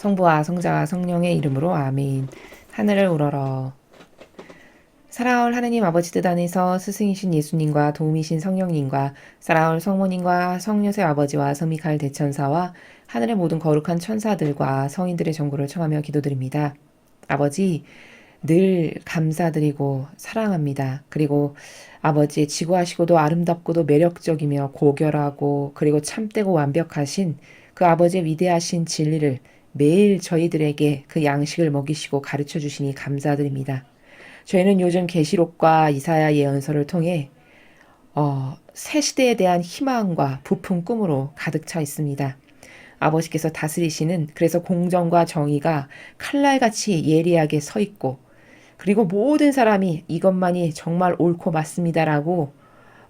성부와 성자와 성령의 이름으로 아멘. 하늘을 우러러. 살아올 하느님 아버지 뜻 안에서 스승이신 예수님과 도움이신 성령님과 살아올 성모님과 성요셉 아버지와 서미칼 대천사와 하늘의 모든 거룩한 천사들과 성인들의 정보를 청하며 기도드립니다. 아버지, 늘 감사드리고 사랑합니다. 그리고 아버지의 지고하시고도 아름답고도 매력적이며 고결하고 그리고 참되고 완벽하신 그 아버지의 위대하신 진리를 매일 저희들에게 그 양식을 먹이시고 가르쳐 주시니 감사드립니다. 저희는 요즘 계시록과 이사야 예언서를 통해 새 시대에 대한 희망과 부푼 꿈으로 가득 차 있습니다. 아버지께서 다스리시는 그래서 공정과 정의가 칼날같이 예리하게 서 있고 그리고 모든 사람이 이것만이 정말 옳고 맞습니다라고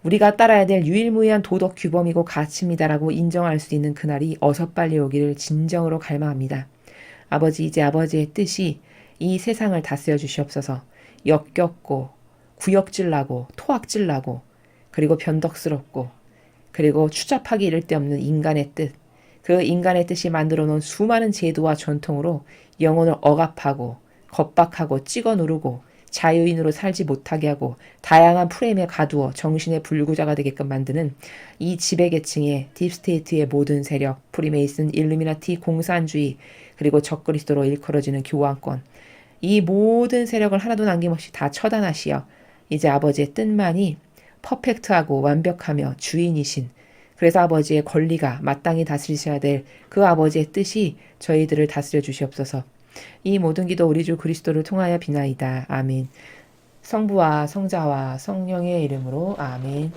우리가 따라야 될 유일무이한 도덕 규범이고 가치입니다라고 인정할 수 있는 그날이 어서 빨리 오기를 진정으로 갈망합니다. 아버지, 이제 아버지의 뜻이 이 세상을 다스려 주시옵소서. 역겹고 구역질나고 토악질나고 그리고 변덕스럽고 그리고 추잡하기 이를 데 없는 인간의 뜻, 그 인간의 뜻이 만들어 놓은 수많은 제도와 전통으로 영혼을 억압하고 겁박하고 찍어 누르고 자유인으로 살지 못하게 하고 다양한 프레임에 가두어 정신의 불구자가 되게끔 만드는 이 지배계층의 딥스테이트의 모든 세력, 프리메이슨, 일루미나티, 공산주의, 그리고 적그리스도로 일컬어지는 교황권, 이 모든 세력을 하나도 남김없이 다 처단하시어 이제 아버지의 뜻만이 퍼펙트하고 완벽하며 주인이신, 그래서 아버지의 권리가 마땅히 다스리셔야 될 그 아버지의 뜻이 저희들을 다스려 주시옵소서. 이 모든 기도 우리 주 그리스도를 통하여 비나이다. 아멘. 성부와 성자와 성령의 이름으로 아멘.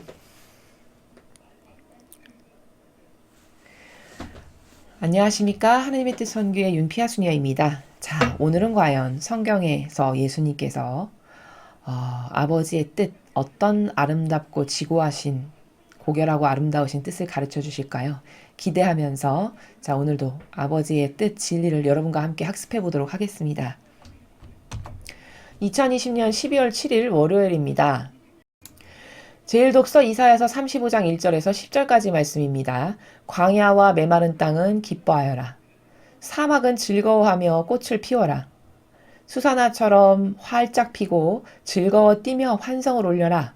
안녕하십니까? 하나님의 뜻 선교의 윤피아 수녀입니다. 자, 오늘은 과연 성경에서 예수님께서 아버지의 뜻, 어떤 아름답고 지고하신 고결하고 아름다우신 뜻을 가르쳐 주실까요? 기대하면서 자, 오늘도 아버지의 뜻, 진리를 여러분과 함께 학습해 보도록 하겠습니다. 2020년 12월 7일 월요일입니다. 제1독서 이사야서 35장 1절에서 10절까지 말씀입니다. 광야와 메마른 땅은 기뻐하여라. 사막은 즐거워하며 꽃을 피워라. 수사나처럼 활짝 피고 즐거워 뛰며 환성을 올려라.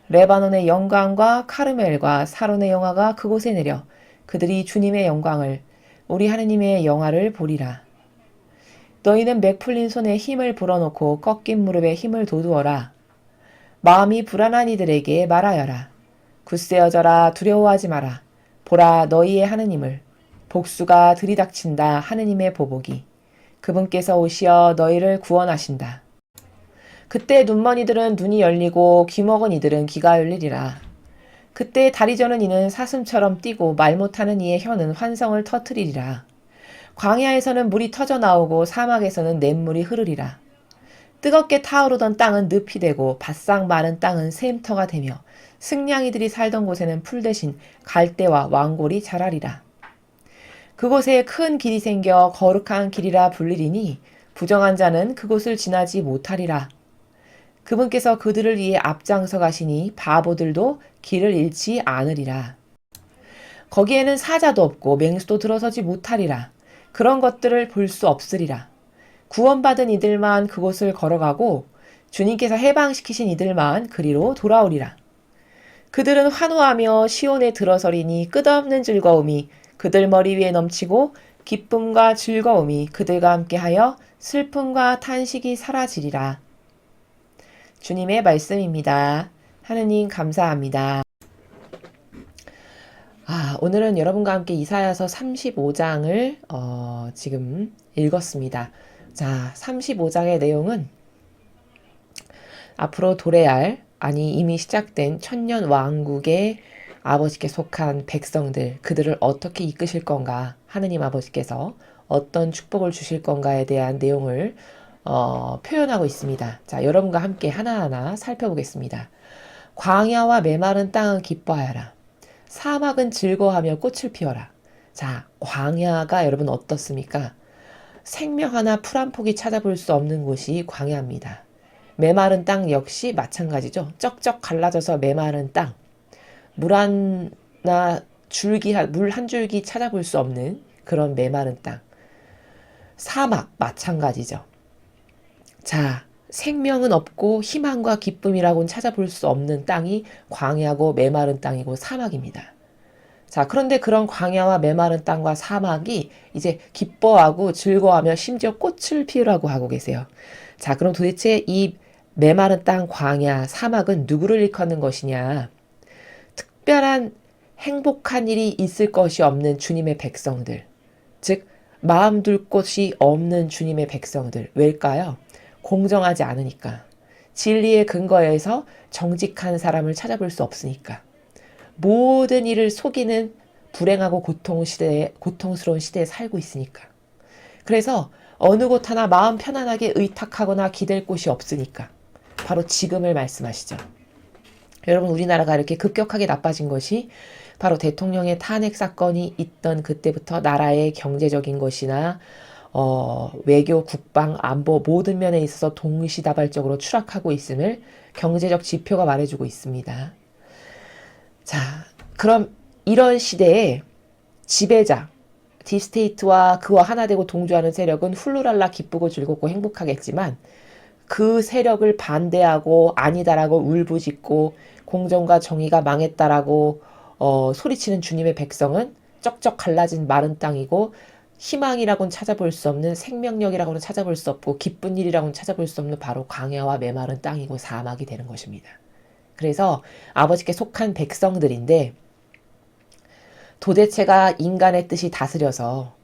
레바논의 영광과 카르멜과 사론의 영화가 그곳에 내려 그들이 주님의 영광을 우리 하느님의 영화를 보리라. 너희는 맥 풀린 손에 힘을 불어넣고 꺾인 무릎에 힘을 돋우어라. 마음이 불안한 이들에게 말하여라. 굳세어져라. 두려워하지 마라. 보라, 너희의 하느님을. 복수가 들이닥친다. 하느님의 보복이. 그분께서 오시어 너희를 구원하신다. 그때 눈먼 이들은 눈이 열리고 귀먹은 이들은 귀가 열리리라. 그때 다리 저는 이는 사슴처럼 뛰고 말 못하는 이의 혀는 환성을 터뜨리리라. 광야에서는 물이 터져 나오고 사막에서는 냇물이 흐르리라. 뜨겁게 타오르던 땅은 늪이 되고 바싹 마른 땅은 샘터가 되며 승냥이들이 살던 곳에는 풀 대신 갈대와 왕골이 자라리라. 그곳에 큰 길이 생겨 거룩한 길이라 불리리니 부정한 자는 그곳을 지나지 못하리라. 그분께서 그들을 위해 앞장서 가시니 바보들도 길을 잃지 않으리라. 거기에는 사자도 없고 맹수도 들어서지 못하리라. 그런 것들을 볼 수 없으리라. 구원받은 이들만 그곳을 걸어가고 주님께서 해방시키신 이들만 그리로 돌아오리라. 그들은 환호하며 시온에 들어서리니 끝없는 즐거움이 그들 머리 위에 넘치고 기쁨과 즐거움이 그들과 함께하여 슬픔과 탄식이 사라지리라. 주님의 말씀입니다. 하느님 감사합니다. 오늘은 여러분과 함께 이사야서 35장을 지금 읽었습니다. 자, 35장의 내용은 앞으로 도래할, 아니 이미 시작된 천년 왕국의 아버지께 속한 백성들, 그들을 어떻게 이끄실 건가, 하느님 아버지께서 어떤 축복을 주실 건가에 대한 내용을 표현하고 있습니다. 자, 여러분과 함께 하나하나 살펴보겠습니다. 광야와 메마른 땅은 기뻐하여라. 사막은 즐거워하며 꽃을 피워라. 자, 광야가 여러분 어떻습니까? 생명 하나 풀 한 폭이 찾아볼 수 없는 곳이 광야입니다. 메마른 땅 역시 마찬가지죠. 쩍쩍 갈라져서 메마른 땅. 물 한 줄기 찾아볼 수 없는 그런 메마른 땅. 사막 마찬가지죠. 자, 생명은 없고 희망과 기쁨이라고는 찾아볼 수 없는 땅이 광야고 메마른 땅이고 사막입니다. 자, 그런데 그런 광야와 메마른 땅과 사막이 이제 기뻐하고 즐거워하며 심지어 꽃을 피우라고 하고 계세요. 자, 그럼 도대체 이 메마른 땅, 광야, 사막은 누구를 일컫는 것이냐? 특별한 행복한 일이 있을 것이 없는 주님의 백성들. 즉, 마음 둘 곳이 없는 주님의 백성들. 왜일까요? 공정하지 않으니까. 진리의 근거에서 정직한 사람을 찾아볼 수 없으니까. 모든 일을 속이는 불행하고 고통스러운 시대에 살고 있으니까. 그래서 어느 곳 하나 마음 편안하게 의탁하거나 기댈 곳이 없으니까. 바로 지금을 말씀하시죠. 여러분, 우리나라가 이렇게 급격하게 나빠진 것이 바로 대통령의 탄핵 사건이 있던 그때부터 나라의 경제적인 것이나 외교, 국방, 안보 모든 면에 있어서 동시다발적으로 추락하고 있음을 경제적 지표가 말해주고 있습니다. 자, 그럼 이런 시대에 지배자, 딥스테이트와 그와 하나 되고 동조하는 세력은 훌루랄라 기쁘고 즐겁고 행복하겠지만 그 세력을 반대하고 아니다라고 울부짖고 공정과 정의가 망했다라고 소리치는 주님의 백성은 쩍쩍 갈라진 마른 땅이고 희망이라고는 찾아볼 수 없는 생명력이라고는 찾아볼 수 없고 기쁜 일이라고는 찾아볼 수 없는 바로 광야와 메마른 땅이고 사막이 되는 것입니다. 그래서 아버지께 속한 백성들인데 도대체가 인간의 뜻이 다스려서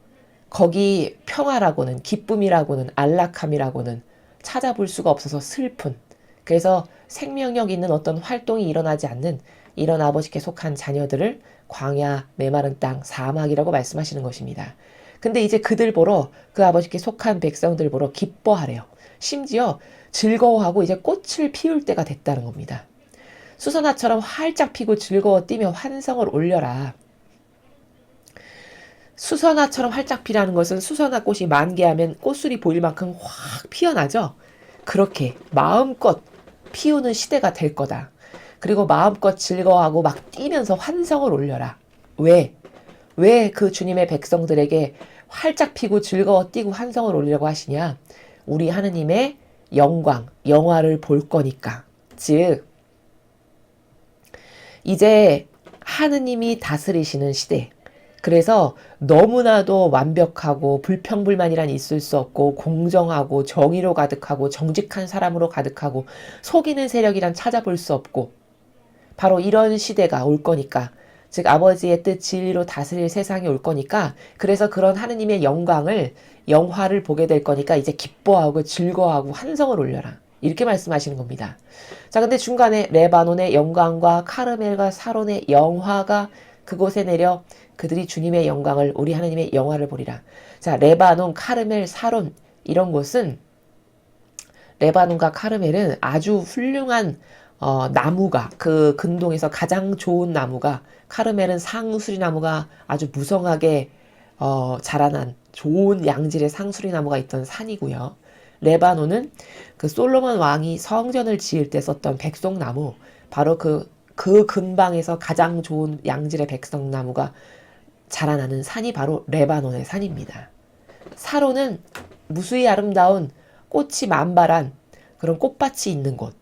거기 평화라고는 기쁨이라고는 안락함이라고는 찾아볼 수가 없어서 슬픈, 그래서 생명력 있는 어떤 활동이 일어나지 않는 이런 아버지께 속한 자녀들을 광야, 메마른 땅, 사막이라고 말씀하시는 것입니다. 근데 이제 그들 보러, 그 아버지께 속한 백성들 보러 기뻐하래요. 심지어 즐거워하고 이제 꽃을 피울 때가 됐다는 겁니다. 수선화처럼 활짝 피고 즐거워 뛰며 환성을 올려라. 수선화처럼 활짝 피라는 것은 수선화 꽃이 만개하면 꽃술이 보일 만큼 확 피어나죠. 그렇게 마음껏 피우는 시대가 될 거다. 그리고 마음껏 즐거워하고 막 뛰면서 환성을 올려라. 왜? 왜 그 주님의 백성들에게 활짝 피고 즐거워 뛰고 환성을 올리려고 하시냐? 우리 하느님의 영광, 영화를 볼 거니까. 즉 이제 하느님이 다스리시는 시대. 그래서 너무나도 완벽하고 불평불만이란 있을 수 없고 공정하고 정의로 가득하고 정직한 사람으로 가득하고 속이는 세력이란 찾아볼 수 없고 바로 이런 시대가 올 거니까, 즉 아버지의 뜻 진리로 다스릴 세상이 올 거니까, 그래서 그런 하느님의 영화를 보게 될 거니까 이제 기뻐하고 즐거워하고 환성을 올려라. 이렇게 말씀하시는 겁니다. 자, 근데 중간에 레바논의 영광과 카르멜과 사론의 영화가 그곳에 내려 그들이 주님의 영광을, 우리 하나님의 영화를 보리라. 자, 레바논, 카르멜, 사론 이런 곳은, 레바논과 카르멜은 아주 훌륭한 나무가, 그 근동에서 가장 좋은 나무가, 카르멜은 상수리 나무가 아주 무성하게 자라난 좋은 양질의 상수리 나무가 있던 산이고요. 레바논은 그 솔로몬 왕이 성전을 지을 때 썼던 백송나무, 바로 그 근방에서 가장 좋은 양질의 백송나무가 자라나는 산이 바로 레바논의 산입니다. 사로는 무수히 아름다운 꽃이 만발한 그런 꽃밭이 있는 곳,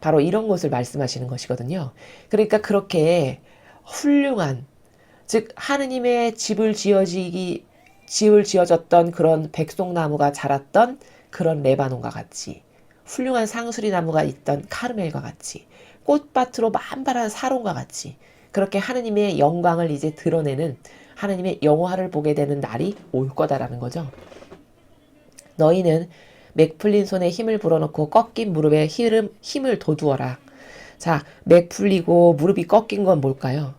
바로 이런 곳을 말씀하시는 것이거든요. 그러니까 그렇게 훌륭한, 즉 하느님의 집을 지어졌던 그런 백송나무가 자랐던 그런 레바논과 같이, 훌륭한 상수리 나무가 있던 카르멜과 같이, 꽃밭으로 만발한 사론과 같이 그렇게 하느님의 영광을 이제 드러내는, 하느님의 영화를 보게 되는 날이 올 거다라는 거죠. 너희는 맥 풀린 손에 힘을 불어넣고 꺾인 무릎에 힘을 돋우어라. 자, 맥 풀리고 무릎이 꺾인 건 뭘까요?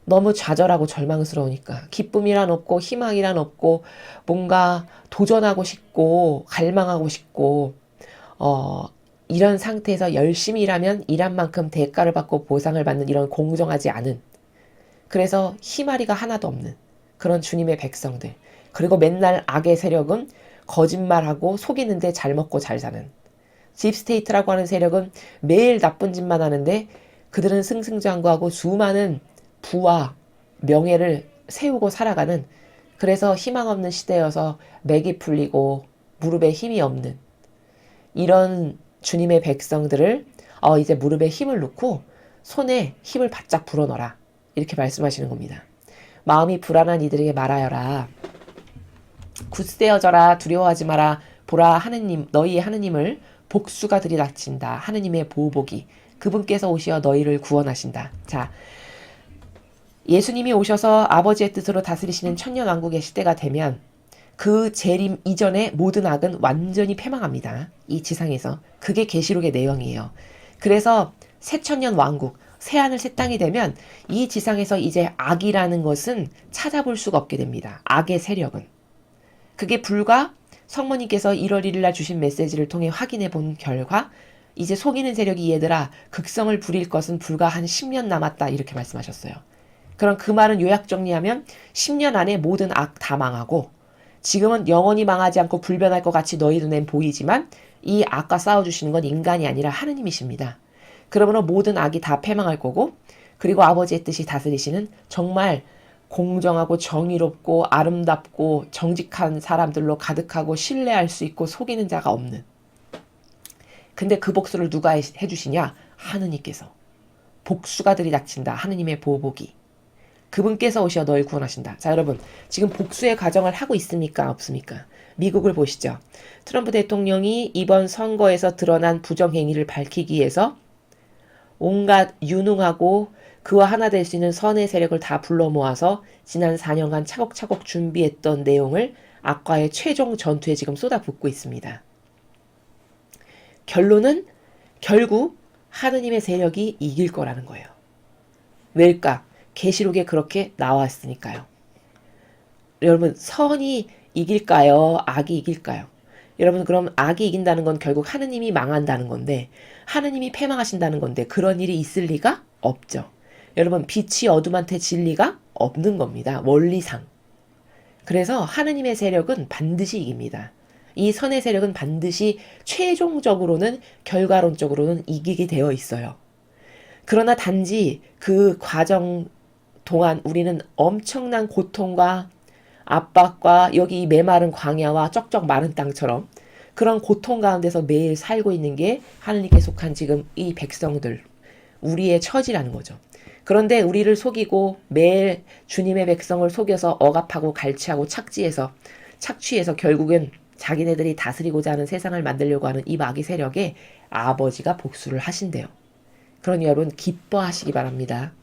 너무 좌절하고 절망스러우니까, 기쁨이란 없고 희망이란 없고 뭔가 도전하고 싶고 갈망하고 싶고 이런 상태에서 열심히 일하면 일한 만큼 대가를 받고 보상을 받는 이런 공정하지 않은, 그래서 희마리가 하나도 없는 그런 주님의 백성들, 그리고 맨날 악의 세력은 거짓말하고 속이는데 잘 먹고 잘 사는 딥스테이트라고 하는 세력은 매일 나쁜 짓만 하는데 그들은 승승장구하고 수많은 부와 명예를 세우고 살아가는 그래서 희망 없는 시대여서 맥이 풀리고 무릎에 힘이 없는 이런 주님의 백성들을 이제 무릎에 힘을 놓고 손에 힘을 바짝 불어넣어라. 이렇게 말씀하시는 겁니다. 마음이 불안한 이들에게 말하여라. 굳세어져라. 두려워하지 마라. 보라 하느님 너희의 하느님을 복수가 들이닥친다. 하느님의 보복이 그분께서 오시어 너희를 구원하신다. 자, 예수님이 오셔서 아버지의 뜻으로 다스리시는 천년왕국의 시대가 되면 그 재림 이전의 모든 악은 완전히 패망합니다. 이 지상에서. 그게 계시록의 내용이에요. 그래서 새천년 왕국, 새하늘 새 땅이 되면 이 지상에서 이제 악이라는 것은 찾아볼 수가 없게 됩니다. 악의 세력은. 그게 불과 성모님께서 1월 1일 날 주신 메시지를 통해 확인해 본 결과 이제 속이는 세력이 얘들아 극성을 부릴 것은 불과 한 10년 남았다 이렇게 말씀하셨어요. 그럼 그 말은 요약 정리하면 10년 안에 모든 악 다 망하고 지금은 영원히 망하지 않고 불변할 것 같이 너희 눈엔 보이지만 이 악과 싸워주시는 건 인간이 아니라 하느님이십니다. 그러므로 모든 악이 다 패망할 거고 그리고 아버지의 뜻이 다스리시는 정말 공정하고 정의롭고 아름답고 정직한 사람들로 가득하고 신뢰할 수 있고 속이는 자가 없는. 근데 그 복수를 누가 해주시냐? 하느님께서. 복수가 들이닥친다. 하느님의 보복이. 그분께서 오셔 너를 구원하신다. 자, 여러분 지금 복수의 과정을 하고 있습니까? 없습니까? 미국을 보시죠. 트럼프 대통령이 이번 선거에서 드러난 부정행위를 밝히기 위해서 온갖 유능하고 그와 하나 될 수 있는 선의 세력을 다 불러 모아서 지난 4년간 차곡차곡 준비했던 내용을 악과의 최종 전투에 지금 쏟아붓고 있습니다. 결론은 결국 하느님의 세력이 이길 거라는 거예요. 왜일까? 계시록에 그렇게 나왔으니까요. 여러분 선이 이길까요? 악이 이길까요? 여러분 그럼 악이 이긴다는 건 결국 하느님이 망한다는 건데 하느님이 패망하신다는 건데 그런 일이 있을 리가 없죠. 여러분 빛이 어둠한테 질 리가 없는 겁니다. 원리상. 그래서 하느님의 세력은 반드시 이깁니다. 이 선의 세력은 반드시 최종적으로는 결과론적으로는 이기게 되어 있어요. 그러나 단지 그 과정 동안 우리는 엄청난 고통과 압박과 여기 메마른 광야와 쩍쩍 마른 땅처럼 그런 고통 가운데서 매일 살고 있는 게 하느님께 속한 지금 이 백성들, 우리의 처지라는 거죠. 그런데 우리를 속이고 매일 주님의 백성을 속여서 억압하고 갈취하고 착취해서 결국은 자기네들이 다스리고자 하는 세상을 만들려고 하는 이 마귀 세력에 아버지가 복수를 하신대요. 그러니 여러분 기뻐하시기 바랍니다.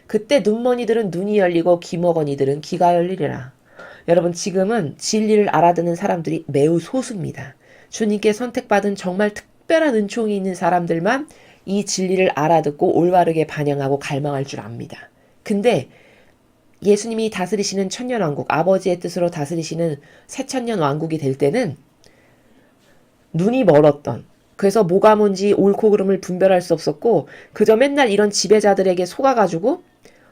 그때 눈먼이들은 눈이 열리고 귀머거니들은 귀가 열리리라. 여러분 지금은 진리를 알아듣는 사람들이 매우 소수입니다. 주님께 선택받은 정말 특별한 은총이 있는 사람들만 이 진리를 알아듣고 올바르게 반영하고 갈망할 줄 압니다. 근데 예수님이 다스리시는 천년왕국, 아버지의 뜻으로 다스리시는 새천년 왕국이 될 때는 눈이 멀었던, 그래서 뭐가 뭔지 옳고 그름을 분별할 수 없었고 그저 맨날 이런 지배자들에게 속아가지고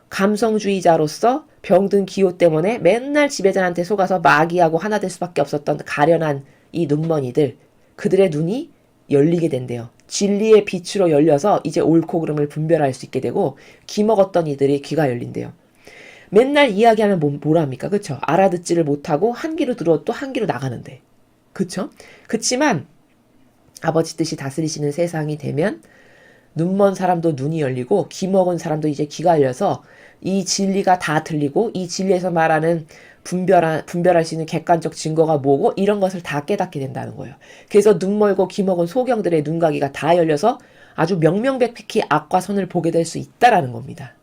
감성주의자로서 병든 기호 때문에 맨날 지배자한테 속아서 마귀하고 하나 될 수밖에 없었던 가련한 이 눈머니들, 그들의 눈이 열리게 된대요. 진리의 빛으로 열려서 이제 옳고 그름을 분별할 수 있게 되고 귀먹었던 이들이 귀가 열린대요. 맨날 이야기하면 뭐랍니까? 그쵸? 알아듣지를 못하고 한 귀로 들어 또 한 귀로 나가는데. 그쵸? 그치만 아버지 뜻이 다스리시는 세상이 되면 눈먼 사람도 눈이 열리고 귀먹은 사람도 이제 귀가 열려서 이 진리가 다 들리고 이 진리에서 말하는 분별할 수 있는 객관적 증거가 뭐고 이런 것을 다 깨닫게 된다는 거예요. 그래서 눈멀고 귀먹은 소경들의 눈가기가 다 열려서 아주 명명백백히 악과 선을 보게 될 수 있다라는 겁니다.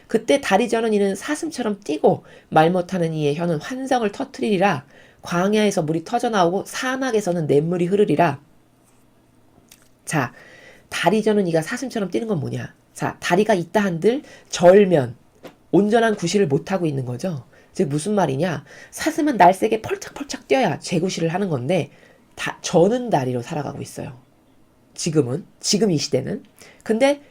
그때 다리 저는 이는 사슴처럼 뛰고 말 못하는 이의 혀는 환상을 터뜨리리라. 광야에서 물이 터져나오고 사막에서는 냇물이 흐르리라. 자, 다리 저는 이가 사슴처럼 뛰는 건 뭐냐? 자, 다리가 있다 한들 절면, 온전한 구실을 못하고 있는 거죠. 즉 무슨 말이냐? 사슴은 날쌔게 펄짝펄짝 뛰어야 제구실을 하는 건데 저는 다리로 살아가고 있어요. 지금 이 시대는. 근데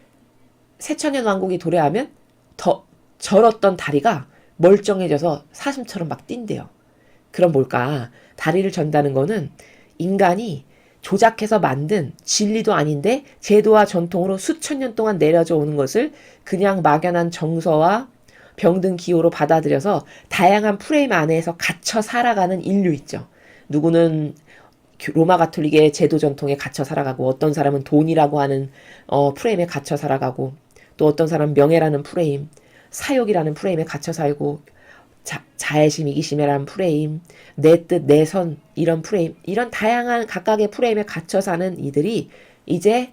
새천년 왕국이 도래하면 더 절었던 다리가 멀쩡해져서 사슴처럼 막 뛴대요. 그럼 뭘까? 다리를 전다는 거는 인간이 조작해서 만든 진리도 아닌데 제도와 전통으로 수천 년 동안 내려져 오는 것을 그냥 막연한 정서와 병든 기호로 받아들여서 다양한 프레임 안에서 갇혀 살아가는 인류 있죠. 누구는 로마 가톨릭의 제도 전통에 갇혀 살아가고, 어떤 사람은 돈이라고 하는 프레임에 갇혀 살아가고, 또 어떤 사람은 명예라는 프레임, 사욕이라는 프레임에 갇혀 살고, 자애심, 이기심이라는 프레임, 내 뜻, 내 선, 이런 프레임, 이런 다양한 각각의 프레임에 갇혀 사는 이들이 이제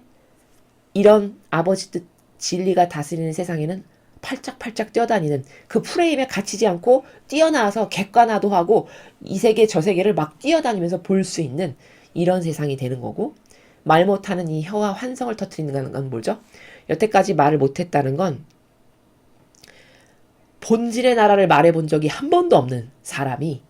이런 아버지 뜻 진리가 다스리는 세상에는 팔짝팔짝 뛰어다니는, 그 프레임에 갇히지 않고 뛰어나와서 객관화도 하고 이 세계 저 세계를 막 뛰어다니면서 볼 수 있는 이런 세상이 되는 거고, 말 못하는 이 혀와 환성을 터뜨리는 건 뭐죠? 여태까지 말을 못했다는 건 본질의 나라를 말해본 적이 한 번도 없는 사람이,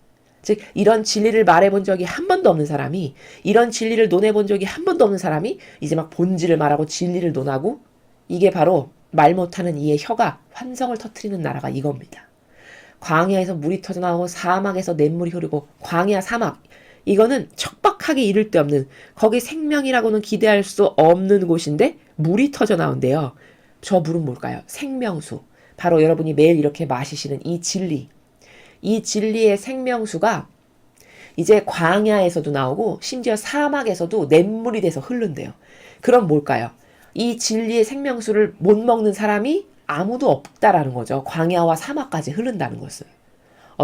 즉 이런 진리를 말해본 적이 한 번도 없는 사람이, 이런 진리를 논해본 적이 한 번도 없는 사람이 이제 막 본질을 말하고 진리를 논하고, 이게 바로 말 못하는 이의 혀가 환성을 터뜨리는 나라가 이겁니다. 광야에서 물이 터져나오고 사막에서 냇물이 흐르고, 광야 사막, 이거는 척박하게 이를 데 없는, 거기 생명이라고는 기대할 수 없는 곳인데 물이 터져나온대요. 저 물은 뭘까요? 생명수. 바로 여러분이 매일 이렇게 마시시는 이 진리, 이 진리의 생명수가 이제 광야에서도 나오고 심지어 사막에서도 냇물이 돼서 흐른대요. 그럼 뭘까요? 이 진리의 생명수를 못 먹는 사람이 아무도 없다라는 거죠. 광야와 사막까지 흐른다는 것은.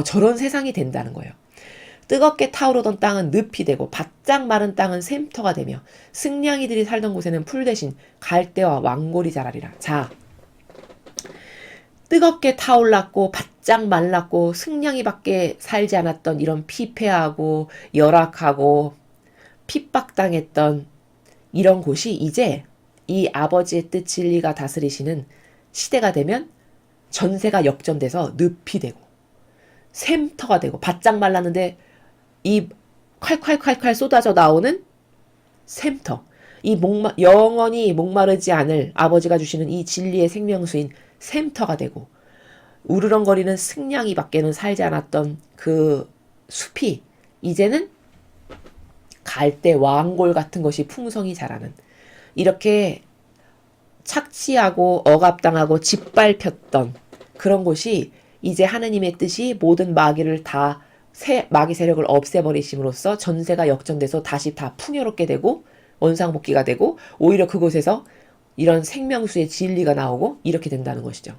저런 세상이 된다는 거예요. 뜨겁게 타오르던 땅은 늪이 되고 바짝 마른 땅은 샘터가 되며 승냥이들이 살던 곳에는 풀 대신 갈대와 왕골이 자라리라. 자, 뜨겁게 타올랐고 바짝 말랐고 승냥이밖에 살지 않았던 이런 피폐하고 열악하고 핍박당했던 이런 곳이 이제 이 아버지의 뜻 진리가 다스리시는 시대가 되면 전세가 역전돼서 늪이 되고 샘터가 되고, 바짝 말랐는데 이 콸콸콸콸 쏟아져 나오는 샘터, 이 영원히 목마르지 않을 아버지가 주시는 이 진리의 생명수인 샘터가 되고, 우르렁거리는 승냥이 밖에는 살지 않았던 그 숲이 이제는 갈대 왕골 같은 것이 풍성히 자라는, 이렇게 착취하고 억압당하고 짓밟혔던 그런 곳이 이제 하느님의 뜻이 모든 마귀를 다, 마귀 세력을 없애버리심으로써 전세가 역전돼서 다시 다 풍요롭게 되고 원상복귀가 되고, 오히려 그곳에서 이런 생명수의 진리가 나오고 이렇게 된다는 것이죠.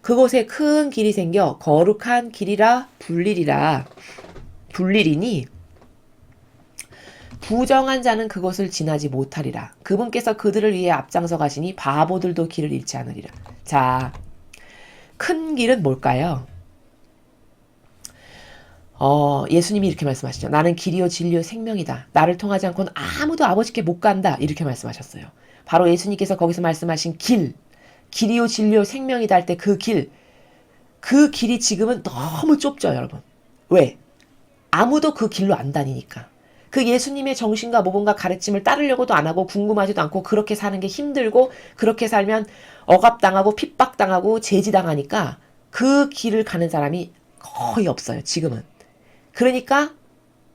그곳에 큰 길이 생겨 거룩한 길이라 불리리니 부정한 자는 그것을 지나지 못하리라. 그분께서 그들을 위해 앞장서 가시니 바보들도 길을 잃지 않으리라. 자, 큰 길은 뭘까요? 예수님이 이렇게 말씀하시죠. 나는 길이요 진리요 생명이다. 나를 통하지 않고는 아무도 아버지께 못 간다. 이렇게 말씀하셨어요. 바로 예수님께서 거기서 말씀하신 길이요 진리요 생명이다 할 때 그 길이 지금은 너무 좁죠, 여러분. 왜? 아무도 그 길로 안 다니니까. 그 예수님의 정신과 모범과 가르침을 따르려고도 안 하고 궁금하지도 않고, 그렇게 사는 게 힘들고 그렇게 살면 억압당하고 핍박당하고 제지당하니까 그 길을 가는 사람이 거의 없어요, 지금은. 그러니까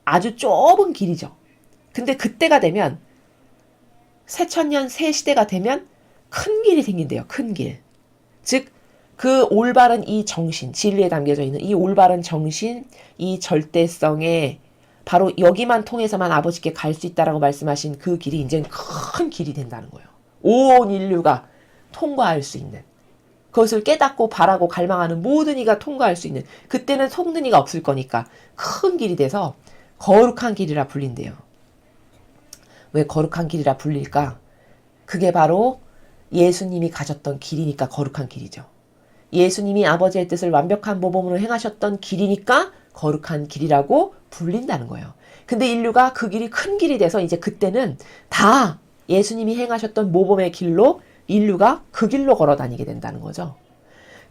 아주 좁은 길이죠. 근데 그때가 되면, 새천년 새 시대가 되면 큰 길이 생긴대요. 큰 길. 즉 그 올바른 이 정신, 진리에 담겨져 있는 이 올바른 정신, 이 절대성에 바로 여기만 통해서만 아버지께 갈 수 있다라고 말씀하신 그 길이 이제 큰 길이 된다는 거예요. 온 인류가 통과할 수 있는, 그것을 깨닫고 바라고 갈망하는 모든 이가 통과할 수 있는, 그때는 속는 이가 없을 거니까 큰 길이 돼서 거룩한 길이라 불린대요. 왜 거룩한 길이라 불릴까? 그게 바로 예수님이 가셨던 길이니까 거룩한 길이죠. 예수님이 아버지의 뜻을 완벽한 모범으로 행하셨던 길이니까 거룩한 길이라고 불린다는 거예요. 근데 인류가 그 길이 큰 길이 돼서 이제 그때는 다 예수님이 행하셨던 모범의 길로 인류가 그 길로 걸어 다니게 된다는 거죠.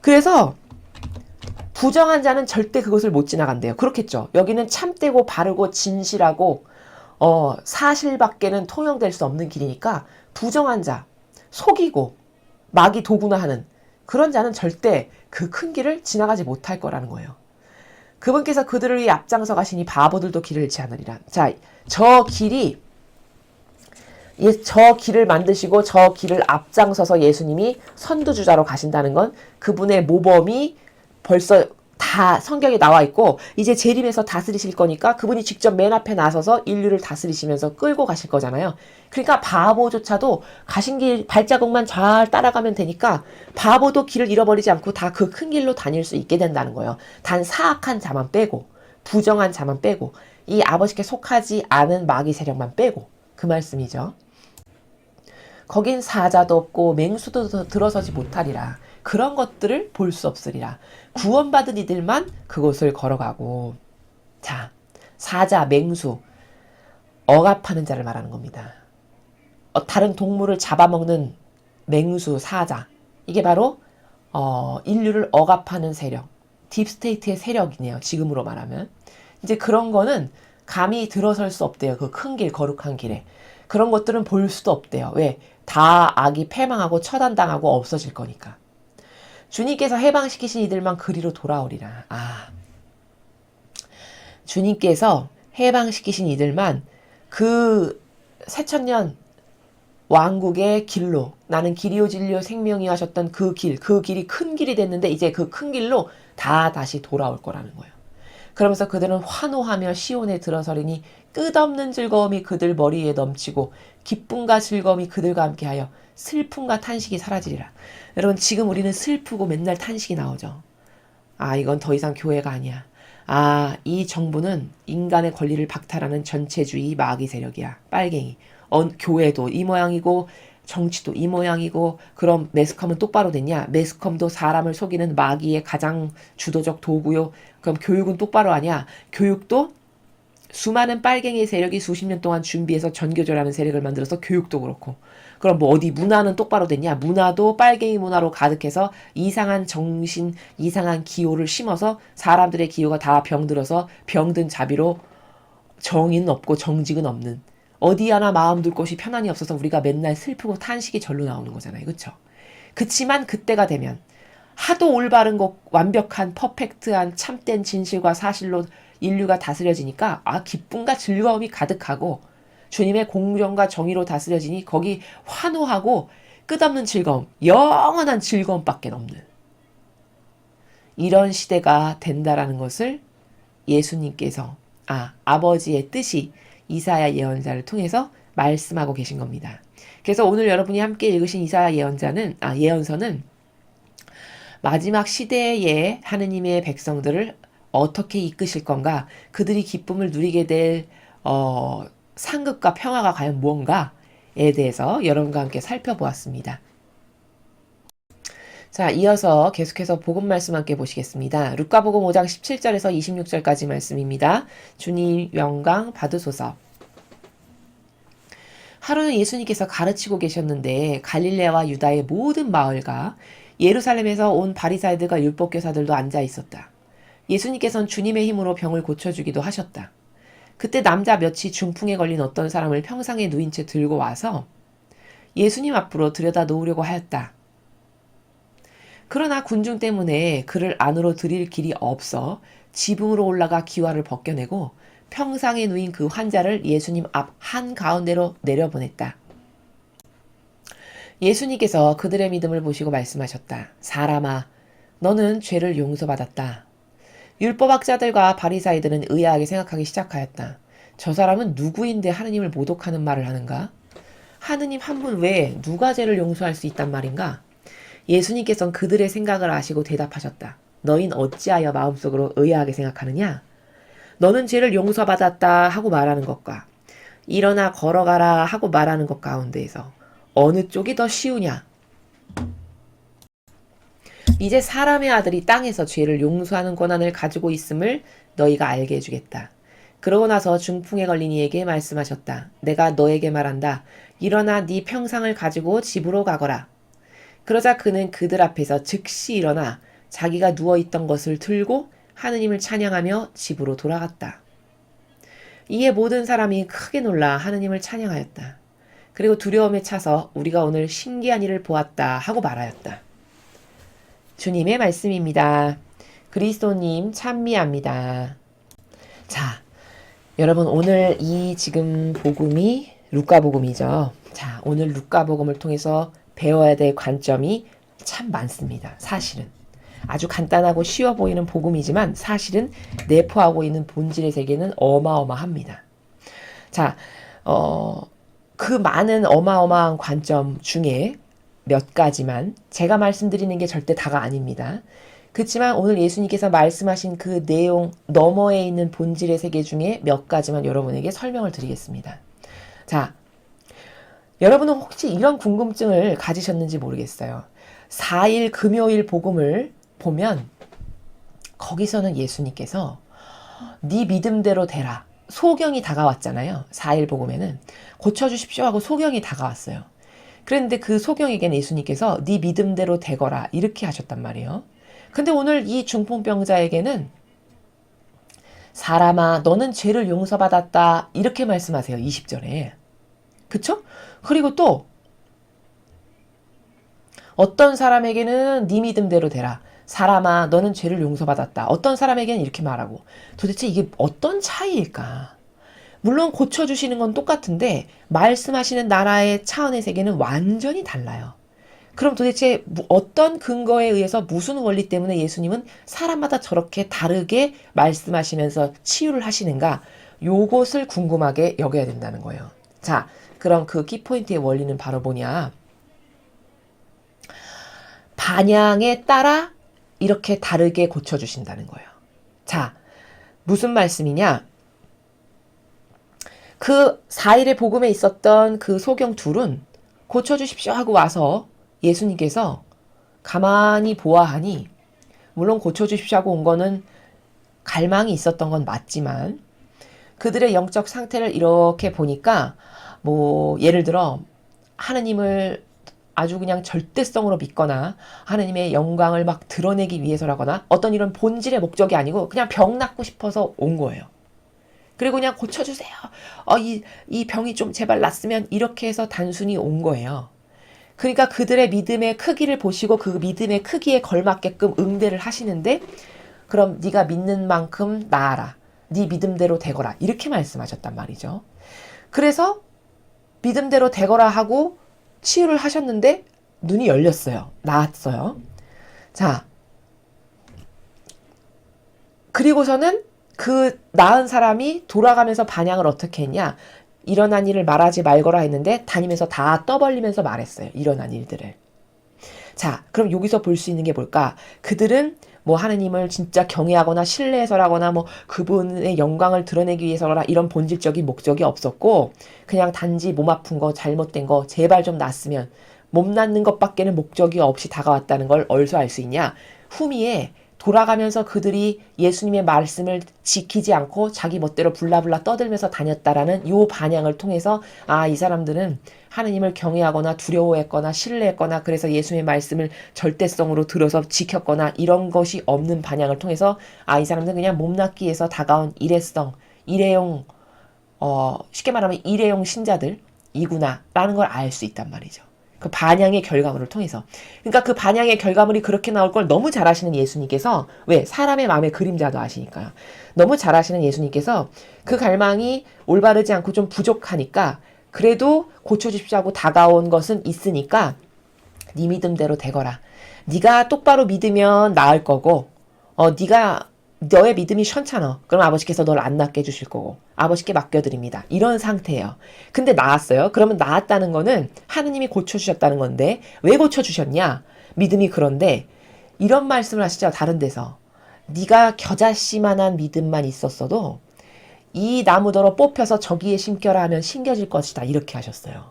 그래서 부정한 자는 절대 그것을 못 지나간대요. 그렇겠죠. 여기는 참되고 바르고 진실하고 사실밖에는 통용될 수 없는 길이니까 부정한 자, 속이고 마귀 도구나 하는 그런 자는 절대 그 큰 길을 지나가지 못할 거라는 거예요. 그분께서 그들을 위해 앞장서 가시니 바보들도 길을 잃지 않으리라. 자, 저 길을 만드시고 저 길을 앞장서서 예수님이 선두주자로 가신다는 건 그분의 모범이 벌써 다 성경에 나와 있고 이제 재림해서 다스리실 거니까 그분이 직접 맨 앞에 나서서 인류를 다스리시면서 끌고 가실 거잖아요. 그러니까 바보조차도 가신 길 발자국만 잘 따라가면 되니까 바보도 길을 잃어버리지 않고 다 그 큰 길로 다닐 수 있게 된다는 거예요. 단 사악한 자만 빼고 부정한 자만 빼고 이 아버지께 속하지 않은 마귀 세력만 빼고 그 말씀이죠. 거긴 사자도 없고 맹수도 들어서지 못하리라. 그런 것들을 볼 수 없으리라. 구원받은 이들만 그곳을 걸어가고. 자, 사자, 맹수, 억압하는 자를 말하는 겁니다. 다른 동물을 잡아먹는 맹수, 사자. 이게 바로 인류를 억압하는 세력. 딥스테이트의 세력이네요. 지금으로 말하면. 이제 그런 거는 감히 들어설 수 없대요. 그 큰 길, 거룩한 길에. 그런 것들은 볼 수도 없대요. 왜? 다 악이 패망하고 처단당하고 없어질 거니까. 주님께서 해방시키신 이들만 그리로 돌아오리라. 주님께서 해방시키신 이들만 그 새천년 왕국의 길로 나는 길이요 진리요 생명이 하셨던 그 길이 큰 길이 됐는데 이제 그 큰 길로 다 다시 돌아올 거라는 거예요. 그러면서 그들은 환호하며 시온에 들어서리니 끝없는 즐거움이 그들 머리에 넘치고 기쁨과 즐거움이 그들과 함께하여 슬픔과 탄식이 사라지리라. 여러분 지금 우리는 슬프고 맨날 탄식이 나오죠. 이건 더 이상 교회가 아니야. 이 정부는 인간의 권리를 박탈하는 전체주의 마귀 세력이야. 빨갱이. 교회도 이 모양이고 정치도 이 모양이고 그럼 매스컴은 똑바로 됐냐? 매스컴도 사람을 속이는 마귀의 가장 주도적 도구요. 그럼 교육은 똑바로 하냐? 교육도 수많은 빨갱이 세력이 수십 년 동안 준비해서 전교조라는 세력을 만들어서 교육도 그렇고 그럼 뭐 어디 문화는 똑바로 됐냐? 문화도 빨갱이 문화로 가득해서 이상한 정신, 이상한 기호를 심어서 사람들의 기호가 다 병들어서 병든 자비로 정의는 없고 정직은 없는 어디 하나 마음 둘 곳이 편안히 없어서 우리가 맨날 슬프고 탄식이 절로 나오는 거잖아요. 그쵸? 그치만 그때가 되면 하도 올바른 것 완벽한 퍼펙트한 참된 진실과 사실로 인류가 다스려지니까 기쁨과 즐거움이 가득하고 주님의 공정과 정의로 다스려지니 거기 환호하고 끝없는 즐거움, 영원한 즐거움밖에 없는 이런 시대가 된다라는 것을 예수님께서 아버지의 뜻이 이사야 예언자를 통해서 말씀하고 계신 겁니다. 그래서 오늘 여러분이 함께 읽으신 이사야 예언서는 마지막 시대에 하느님의 백성들을 어떻게 이끄실 건가, 그들이 기쁨을 누리게 될 상급과 평화가 과연 무언가에 대해서 여러분과 함께 살펴보았습니다. 자, 이어서 계속해서 복음 말씀 함께 보시겠습니다. 루카복음 5장 17절에서 26절까지 말씀입니다. 주님 영광 받으소서. 하루는 예수님께서 가르치고 계셨는데 갈릴레아와 유다의 모든 마을과 예루살렘에서 온 바리사이들과 율법교사들도 앉아 있었다. 예수님께서는 주님의 힘으로 병을 고쳐주기도 하셨다. 그때 남자 몇이 중풍에 걸린 어떤 사람을 평상에 누인 채 들고 와서 예수님 앞으로 들여다 놓으려고 하였다. 그러나 군중 때문에 그를 안으로 들일 길이 없어 지붕으로 올라가 기와를 벗겨내고 평상에 누인 그 환자를 예수님 앞 한가운데로 내려보냈다. 예수님께서 그들의 믿음을 보시고 말씀하셨다. 사람아, 너는 죄를 용서받았다. 율법학자들과 바리사이들은 의아하게 생각하기 시작하였다. 저 사람은 누구인데 하느님을 모독하는 말을 하는가? 하느님 한 분 외에 누가 죄를 용서할 수 있단 말인가? 예수님께서는 그들의 생각을 아시고 대답하셨다. 너흰 어찌하여 마음속으로 의아하게 생각하느냐? 너는 죄를 용서받았다 하고 말하는 것과 일어나 걸어가라 하고 말하는 것 가운데에서 어느 쪽이 더 쉬우냐? 이제 사람의 아들이 땅에서 죄를 용서하는 권한을 가지고 있음을 너희가 알게 해주겠다. 그러고 나서 중풍에 걸린 이에게 말씀하셨다. 내가 너에게 말한다. 일어나 네 평상을 가지고 집으로 가거라. 그러자 그는 그들 앞에서 즉시 일어나 자기가 누워있던 것을 들고 하느님을 찬양하며 집으로 돌아갔다. 이에 모든 사람이 크게 놀라 하느님을 찬양하였다. 그리고 두려움에 차서 우리가 오늘 신기한 일을 보았다 하고 말하였다. 주님의 말씀입니다. 그리스도님 찬미합니다. 자, 여러분 오늘 이 지금 복음이 루카복음이죠. 자, 오늘 루카복음을 통해서 배워야 될 관점이 참 많습니다. 사실은. 아주 간단하고 쉬워 보이는 복음이지만 사실은 내포하고 있는 본질의 세계는 어마어마합니다. 자, 그 많은 어마어마한 관점 중에 몇 가지만 제가 말씀드리는 게 절대 다가 아닙니다. 그렇지만 오늘 예수님께서 말씀하신 그 내용 너머에 있는 본질의 세계 중에 몇 가지만 여러분에게 설명을 드리겠습니다. 자, 여러분은 혹시 이런 궁금증을 가지셨는지 모르겠어요. 4일 금요일 복음을 보면 거기서는 예수님께서 네 믿음대로 되라. 소경이 다가왔잖아요. 4일 복음에는 고쳐주십시오 하고 소경이 다가왔어요. 그런데 그 소경에게는 예수님께서 네 믿음대로 되거라 이렇게 하셨단 말이에요. 근데 오늘 이 중풍병자에게는 사람아 너는 죄를 용서받았다 이렇게 말씀하세요. 20절에. 그쵸? 그리고 또 어떤 사람에게는 네 믿음대로 되라. 사람아 너는 죄를 용서받았다. 어떤 사람에게는 이렇게 말하고 도대체 이게 어떤 차이일까? 물론 고쳐주시는 건 똑같은데 말씀하시는 나라의 차원의 세계는 완전히 달라요. 그럼 도대체 어떤 근거에 의해서 무슨 원리 때문에 예수님은 사람마다 저렇게 다르게 말씀하시면서 치유를 하시는가? 요것을 궁금하게 여겨야 된다는 거예요. 자, 그럼 그 키포인트의 원리는 바로 뭐냐? 반향에 따라 이렇게 다르게 고쳐주신다는 거예요. 자, 무슨 말씀이냐? 그 4일의 복음에 있었던 그 소경 둘은 고쳐주십시오 하고 와서 예수님께서 가만히 보아하니 물론 고쳐주십시오 하고 온 거는 갈망이 있었던 건 맞지만 그들의 영적 상태를 이렇게 보니까 뭐 예를 들어 하느님을 아주 그냥 절대성으로 믿거나 하느님의 영광을 막 드러내기 위해서라거나 어떤 이런 본질의 목적이 아니고 그냥 병 낫고 싶어서 온 거예요. 그리고 그냥 고쳐주세요. 이 병이 좀 제발 낫으면 이렇게 해서 단순히 온 거예요. 그러니까 그들의 믿음의 크기를 보시고 그 믿음의 크기에 걸맞게끔 응대를 하시는데 그럼 네가 믿는 만큼 나아라. 네 믿음대로 되거라. 이렇게 말씀하셨단 말이죠. 그래서 믿음대로 되거라 하고 치유를 하셨는데 눈이 열렸어요. 나았어요. 자, 그리고서는 그 나은 사람이 돌아가면서 반향을 어떻게 했냐. 일어난 일을 말하지 말거라 했는데 다니면서 다 떠벌리면서 말했어요. 일어난 일들을. 자, 그럼 여기서 볼 수 있는 게 뭘까? 그들은 뭐 하느님을 진짜 경외하거나 신뢰해서라거나 뭐 그분의 영광을 드러내기 위해서라 이런 본질적인 목적이 없었고 그냥 단지 몸 아픈 거 잘못된 거 제발 좀 낫으면 몸 낫는 것밖에는 목적이 없이 다가왔다는 걸 어디서 알 수 있냐? 후미에 돌아가면서 그들이 예수님의 말씀을 지키지 않고 자기 멋대로 불라불라 떠들면서 다녔다라는 요 반향을 통해서 아, 이 사람들은 하느님을 경외하거나 두려워했거나 신뢰했거나 그래서 예수님의 말씀을 절대성으로 들어서 지켰거나 이런 것이 없는 반향을 통해서 아, 이 사람들은 그냥 몸낫기 위해서 다가온 일회용 쉽게 말하면 일회용 신자들이구나 라는 걸 알 수 있단 말이죠. 그 반향의 결과물을 통해서. 그러니까 그 반향의 결과물이 그렇게 나올 걸 너무 잘 아시는 예수님께서 왜? 사람의 마음의 그림자도 아시니까요. 너무 잘 아시는 예수님께서 그 갈망이 올바르지 않고 좀 부족하니까 그래도 고쳐주십시오 하고 다가온 것은 있으니까 네 믿음대로 되거라. 네가 똑바로 믿으면 나을 거고 네가 너의 믿음이 시원찮아. 그럼 아버지께서 널 안 낫게 해주실 거고 아버지께 맡겨드립니다. 이런 상태예요. 근데 나았어요. 그러면 나았다는 거는 하느님이 고쳐주셨다는 건데 왜 고쳐주셨냐? 믿음이 그런데 이런 말씀을 하시죠. 다른 데서. 네가 겨자씨만한 믿음만 있었어도 이 나무더러 뽑혀서 저기에 심겨라 하면 심겨질 것이다. 이렇게 하셨어요.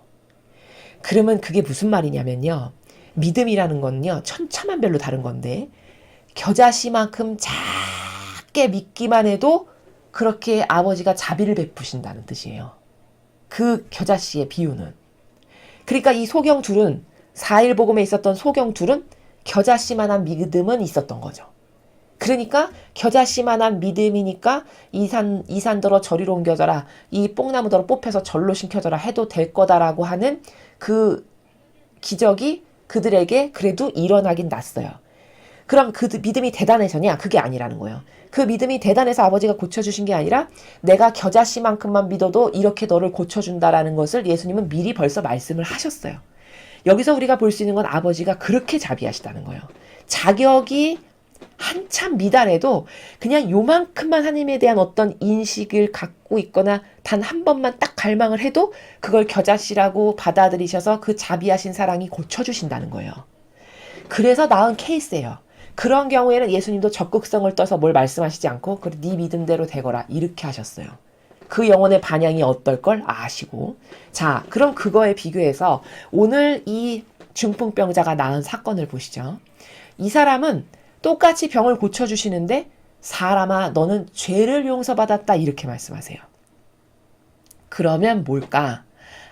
그러면 그게 무슨 말이냐면요. 믿음이라는 건요. 천차만별로 다른 건데 겨자씨만큼 작게 믿기만 해도 그렇게 아버지가 자비를 베푸신다는 뜻이에요. 그 겨자씨의 비유는. 그러니까 이 소경 둘은 4일 복음에 있었던 소경 둘은 겨자씨만한 믿음은 있었던 거죠. 그러니까 겨자씨만한 믿음이니까 이 산더러 저리로 옮겨져라. 이 뽕나무더러 뽑혀서 절로 심겨져라 해도 될 거다라고 하는 그 기적이 그들에게 그래도 일어나긴 났어요. 그럼 그 믿음이 대단해서냐? 그게 아니라는 거예요. 그 믿음이 대단해서 아버지가 고쳐주신 게 아니라 내가 겨자씨만큼만 믿어도 이렇게 너를 고쳐준다라는 것을 예수님은 미리 벌써 말씀을 하셨어요. 여기서 우리가 볼 수 있는 건 아버지가 그렇게 자비하시다는 거예요. 자격이 한참 미달해도 그냥 요만큼만 하나님에 대한 어떤 인식을 갖고 있거나 단 한 번만 딱 갈망을 해도 그걸 겨자씨라고 받아들이셔서 그 자비하신 사랑이 고쳐주신다는 거예요. 그래서 나은 케이스예요. 그런 경우에는 예수님도 적극성을 떠서 뭘 말씀하시지 않고 그래 네 믿음대로 되거라 이렇게 하셨어요. 그 영혼의 반향이 어떨 걸 아시고. 자, 그럼 그거에 비교해서 오늘 이 중풍병자가 낳은 사건을 보시죠. 이 사람은 똑같이 병을 고쳐주시는데 사람아 너는 죄를 용서받았다 이렇게 말씀하세요. 그러면 뭘까?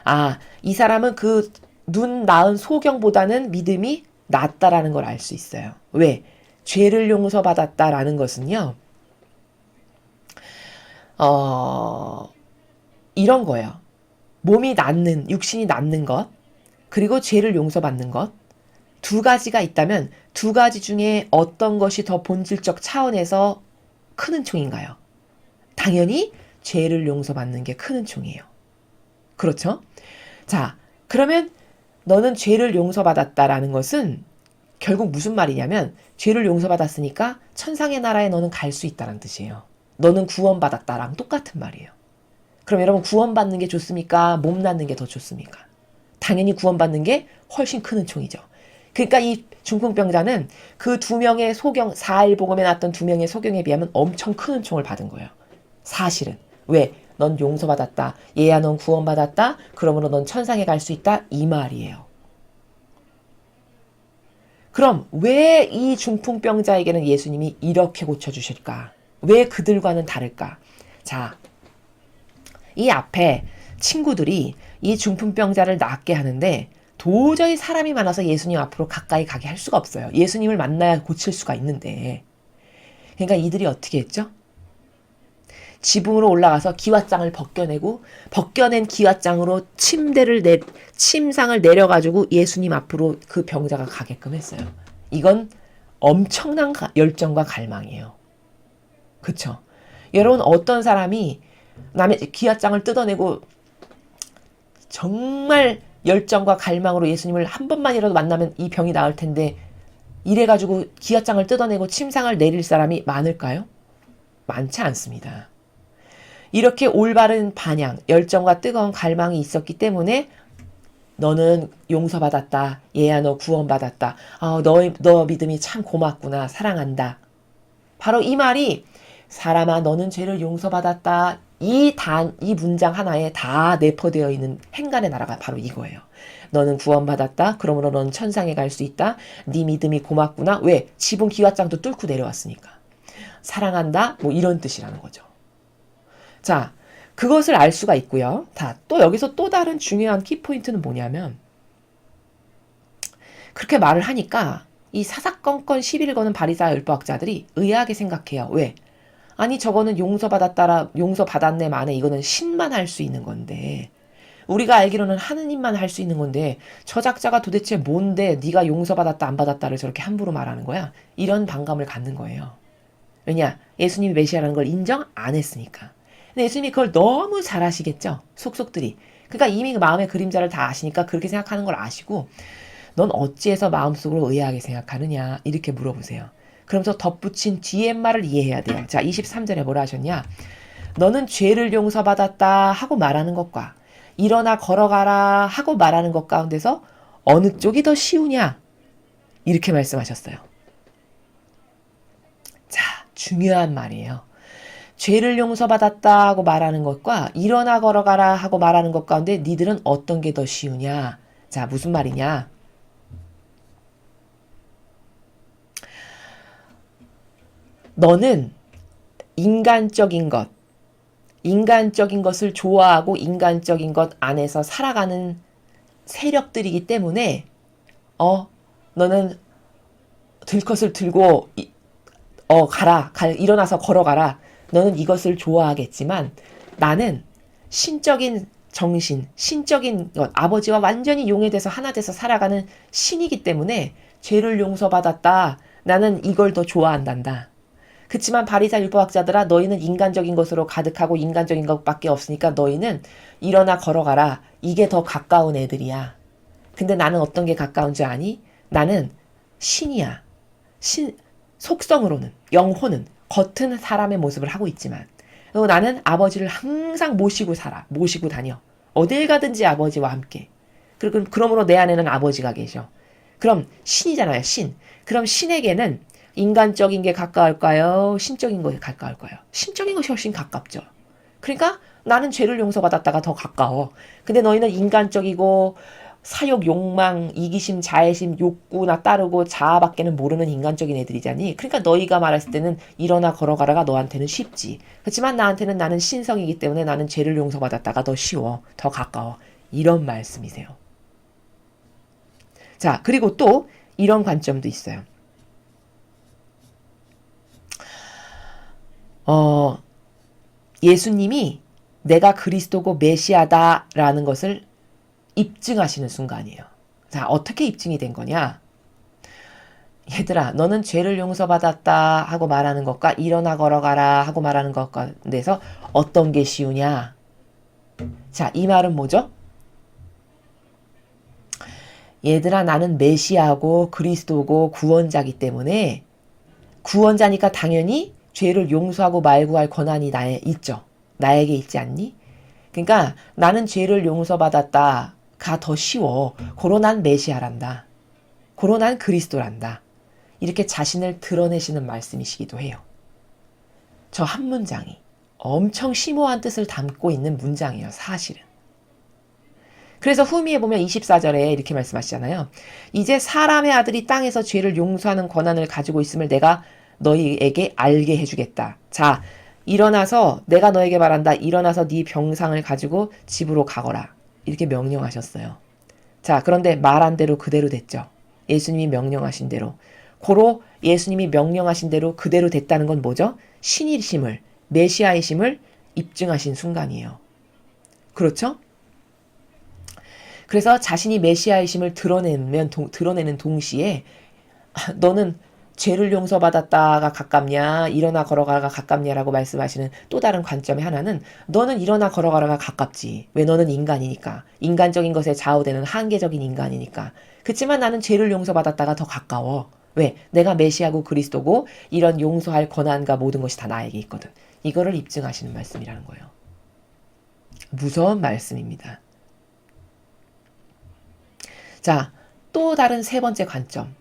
아, 이 사람은 그 눈 낳은 소경보다는 믿음이 낫다라는 걸 알 수 있어요. 왜? 죄를 용서받았다라는 것은요. 이런 거예요. 몸이 낫는, 육신이 낫는 것, 그리고 죄를 용서받는 것, 두 가지가 있다면 두 가지 중에 어떤 것이 더 본질적 차원에서 큰 은총인가요? 당연히 죄를 용서받는 게 큰 은총이에요. 그렇죠? 자, 그러면 너는 죄를 용서받았다라는 것은 결국 무슨 말이냐면 죄를 용서받았으니까 천상의 나라에 너는 갈 수 있다는 뜻이에요. 너는 구원받았다랑 똑같은 말이에요. 그럼 여러분 구원받는 게 좋습니까? 몸 낫는 게 더 좋습니까? 당연히 구원받는 게 훨씬 큰 은총이죠. 그러니까 이 중풍병자는 그 두 명의 소경, 4일 복음에 나왔던 두 명의 소경에 비하면 엄청 큰 은총을 받은 거예요. 사실은. 왜? 넌 용서받았다. 얘야 넌 구원받았다. 그러므로 넌 천상에 갈 수 있다. 이 말이에요. 그럼 왜 이 중풍병자에게는 예수님이 이렇게 고쳐주실까? 왜 그들과는 다를까? 자, 이 앞에 친구들이 이 중풍병자를 낫게 하는데 도저히 사람이 많아서 예수님 앞으로 가까이 가게 할 수가 없어요. 예수님을 만나야 고칠 수가 있는데. 그러니까 이들이 어떻게 했죠? 지붕으로 올라가서 기왓장을 벗겨낸 기왓장으로 침상을 내려가지고 예수님 앞으로 그 병자가 가게끔 했어요. 이건 엄청난 열정과 갈망이에요. 그쵸? 여러분 어떤 사람이 남의 기왓장을 뜯어내고 정말 열정과 갈망으로 예수님을 한 번만이라도 만나면 이 병이 나을 텐데 이래가지고 기왓장을 뜯어내고 침상을 내릴 사람이 많을까요? 많지 않습니다. 이렇게 올바른 반향, 열정과 뜨거운 갈망이 있었기 때문에 너는 용서받았다. 얘야 너 구원받았다. 너 믿음이 참 고맙구나. 사랑한다. 바로 이 말이 사람아 너는 죄를 용서받았다. 이 문장 하나에 다 내포되어 있는 행간의 나라가 바로 이거예요. 너는 구원받았다. 그러므로 너는 천상에 갈 수 있다. 네 믿음이 고맙구나. 왜? 지붕 기왓장도 뚫고 내려왔으니까. 사랑한다. 뭐 이런 뜻이라는 거죠. 자, 그것을 알 수가 있고요. 또 여기서 또 다른 중요한 키포인트는 뭐냐면 그렇게 말을 하니까 이 사사건건 시비를 거는 바리새와 율법학자들이 의아하게 생각해요. 왜? 아니 저거는 용서받았네 만에 이거는 신만 할 수 있는 건데 우리가 알기로는 하느님만 할 수 있는 건데 저 작자가 도대체 뭔데 네가 용서받았다 안 받았다를 저렇게 함부로 말하는 거야? 이런 반감을 갖는 거예요. 왜냐? 예수님이 메시아라는 걸 인정 안 했으니까. 근데 예수님이 그걸 너무 잘 아시겠죠? 속속들이. 그러니까 이미 마음의 그림자를 다 아시니까 그렇게 생각하는 걸 아시고 넌 어찌해서 마음속으로 의아하게 생각하느냐 이렇게 물어보세요. 그러면서 덧붙인 뒤에 말을 이해해야 돼요. 자, 23절에 뭐라 하셨냐? 너는 죄를 용서받았다 하고 말하는 것과 일어나 걸어가라 하고 말하는 것 가운데서 어느 쪽이 더 쉬우냐? 이렇게 말씀하셨어요. 자, 중요한 말이에요. 죄를 용서받았다 하고 말하는 것과 일어나 걸어가라 하고 말하는 것 가운데 니들은 어떤 게 더 쉬우냐? 자, 무슨 말이냐? 너는 인간적인 것을 좋아하고 인간적인 것 안에서 살아가는 세력들이기 때문에 너는 들것을 들고 일어나서 걸어가라. 너는 이것을 좋아하겠지만 나는 신적인 정신, 신적인 것, 아버지와 완전히 용해돼서 하나 돼서 살아가는 신이기 때문에 죄를 용서받았다. 나는 이걸 더 좋아한단다. 그치만 바리새 율법학자들아 너희는 인간적인 것으로 가득하고 인간적인 것밖에 없으니까 너희는 일어나 걸어가라. 이게 더 가까운 애들이야. 근데 나는 어떤 게 가까운 줄 아니? 나는 신이야. 속성으로는, 영혼은 겉은 사람의 모습을 하고 있지만 그리고 나는 아버지를 항상 모시고 살아. 모시고 다녀. 어딜 가든지 아버지와 함께. 그러므로 내 안에는 아버지가 계셔. 그럼 신이잖아요. 신. 그럼 신에게는 인간적인 게 가까울까요? 신적인 것이 가까울까요? 신적인 것이 훨씬 가깝죠. 그러니까 나는 죄를 용서받았다가 더 가까워. 근데 너희는 인간적이고 사욕, 욕망, 이기심, 자애심, 욕구나 따르고 자아밖에는 모르는 인간적인 애들이잖니. 그러니까 너희가 말했을 때는 일어나 걸어가라가 너한테는 쉽지. 그렇지만 나한테는 나는 신성이기 때문에 나는 죄를 용서받았다가 더 쉬워. 더 가까워. 이런 말씀이세요. 자, 그리고 또 이런 관점도 있어요. 예수님이 내가 그리스도고 메시아다라는 것을 입증하시는 순간이에요. 자, 어떻게 입증이 된 거냐? 얘들아, 너는 죄를 용서받았다 하고 말하는 것과 일어나 걸어가라 하고 말하는 것과 내서 어떤 게 쉬우냐? 자, 이 말은 뭐죠? 얘들아, 나는 메시아고 그리스도고 구원자기 때문에 구원자니까 당연히 죄를 용서하고 말고 할 권한이 나에 있죠. 나에게 있지 않니? 그러니까 나는 죄를 용서받았다가 더 쉬워. 고로 난 메시아란다. 고로 난 그리스도란다. 이렇게 자신을 드러내시는 말씀이시기도 해요. 저 한 문장이 엄청 심오한 뜻을 담고 있는 문장이에요. 사실은. 그래서 후미에 보면 24절에 이렇게 말씀하시잖아요. 이제 사람의 아들이 땅에서 죄를 용서하는 권한을 가지고 있음을 내가 너희에게 알게 해주겠다. 자, 일어나서 내가 너에게 말한다. 일어나서 네 병상을 가지고 집으로 가거라. 이렇게 명령하셨어요. 자, 그런데 말한 대로 그대로 됐죠. 예수님이 명령하신 대로. 고로 예수님이 명령하신 대로 그대로 됐다는 건 뭐죠? 신이심을, 메시아이심을 입증하신 순간이에요. 그렇죠? 그래서 자신이 메시아이심을 드러내는 동시에 너는 죄를 용서받았다가 가깝냐, 일어나 걸어가가 가깝냐라고 말씀하시는 또 다른 관점의 하나는 너는 일어나 걸어가라가 가깝지. 왜? 너는 인간이니까. 인간적인 것에 좌우되는 한계적인 인간이니까. 그렇지만 나는 죄를 용서받았다가 더 가까워. 왜? 내가 메시아고 그리스도고 이런 용서할 권한과 모든 것이 다 나에게 있거든. 이거를 입증하시는 말씀이라는 거예요. 무서운 말씀입니다. 자, 또 다른 세 번째 관점.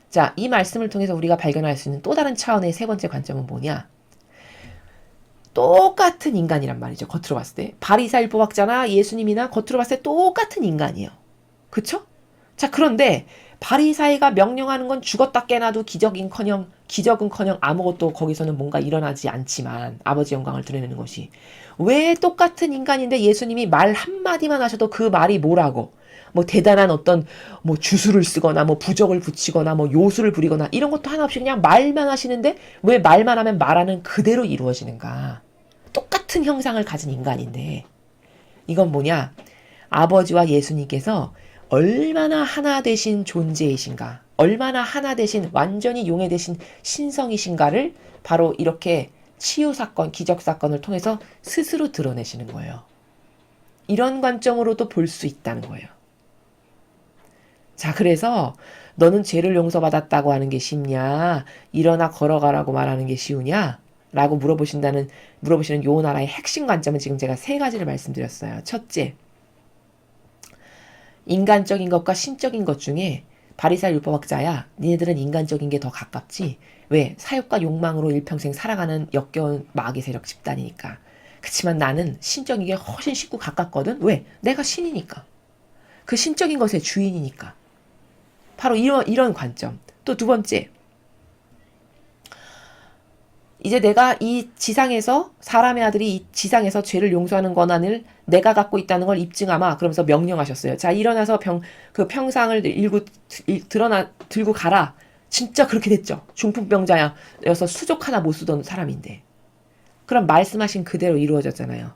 자, 이 말씀을 통해서 우리가 발견할 수 있는 또 다른 차원의 세 번째 관점은 뭐냐? 똑같은 인간이란 말이죠. 겉으로 봤을 때. 바리새인 율법학자나 예수님이나 겉으로 봤을 때 똑같은 인간이에요. 그쵸? 자, 그런데 바리새인가 명령하는 건 죽었다 깨나도 기적은커녕 아무것도 거기서는 뭔가 일어나지 않지만 아버지 영광을 드러내는 것이. 왜 똑같은 인간인데 예수님이 말 한마디만 하셔도 그 말이 뭐라고? 뭐 대단한 어떤 뭐 주술을 쓰거나 뭐 부적을 붙이거나 뭐 요술을 부리거나 이런 것도 하나 없이 그냥 말만 하시는데 왜 말만 하면 말하는 그대로 이루어지는가? 똑같은 형상을 가진 인간인데 이건 뭐냐? 아버지와 예수님께서 얼마나 하나 되신 존재이신가? 얼마나 하나 되신 완전히 용해되신 신성이신가를 바로 이렇게 치유사건, 기적사건을 통해서 스스로 드러내시는 거예요. 이런 관점으로도 볼 수 있다는 거예요. 자, 그래서 너는 죄를 용서받았다고 하는 게 쉽냐? 일어나 걸어가라고 말하는 게 쉬우냐? 라고 물어보시는 요 나라의 핵심 관점은 지금 제가 세 가지를 말씀드렸어요. 첫째, 인간적인 것과 신적인 것 중에 바리새인 율법학자야, 니네들은 인간적인 게 더 가깝지. 왜? 사욕과 욕망으로 일평생 살아가는 역겨운 마귀 세력 집단이니까. 그치만 나는 신적인 게 훨씬 쉽고 가깝거든. 왜? 내가 신이니까. 그 신적인 것의 주인이니까. 바로 이런 관점. 또 두 번째, 이제 내가 이 지상에서 사람의 아들이 이 지상에서 죄를 용서하는 권한을 내가 갖고 있다는 걸 입증하마. 그러면서 명령하셨어요. 자, 일어나서 그 평상을 들고 가라. 진짜 그렇게 됐죠. 중풍병자여서 수족 하나 못 쓰던 사람인데. 그럼 말씀하신 그대로 이루어졌잖아요.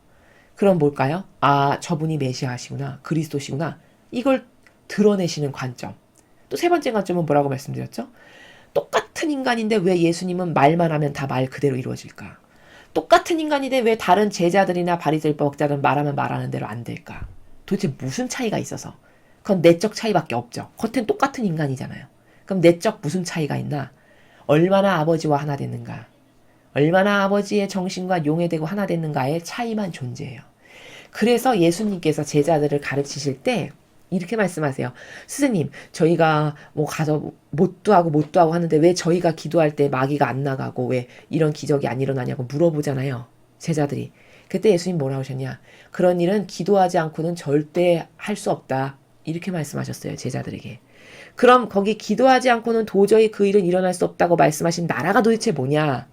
그럼 뭘까요? 아, 저분이 메시아시구나. 그리스도시구나. 이걸 드러내시는 관점. 또 세 번째 관점은 뭐라고 말씀드렸죠? 똑같은 인간인데 왜 예수님은 말만 하면 다 말 그대로 이루어질까? 똑같은 인간인데 왜 다른 제자들이나 바리새인법학자들은 말하면 말하는 대로 안 될까? 도대체 무슨 차이가 있어서? 그건 내적 차이밖에 없죠. 겉엔 똑같은 인간이잖아요. 그럼 내적 무슨 차이가 있나? 얼마나 아버지와 하나 됐는가, 얼마나 아버지의 정신과 용해되고 하나 됐는가의 차이만 존재해요. 그래서 예수님께서 제자들을 가르치실 때 이렇게 말씀하세요. 스승님, 저희가 뭐 가서 못도 하고 하는데 왜 저희가 기도할 때 마귀가 안 나가고 왜 이런 기적이 안 일어나냐고 물어보잖아요. 제자들이. 그때 예수님 뭐라고 하셨냐? 그런 일은 기도하지 않고는 절대 할 수 없다. 이렇게 말씀하셨어요. 제자들에게. 그럼 거기 기도하지 않고는 도저히 그 일은 일어날 수 없다고 말씀하신 나라가 도대체 뭐냐?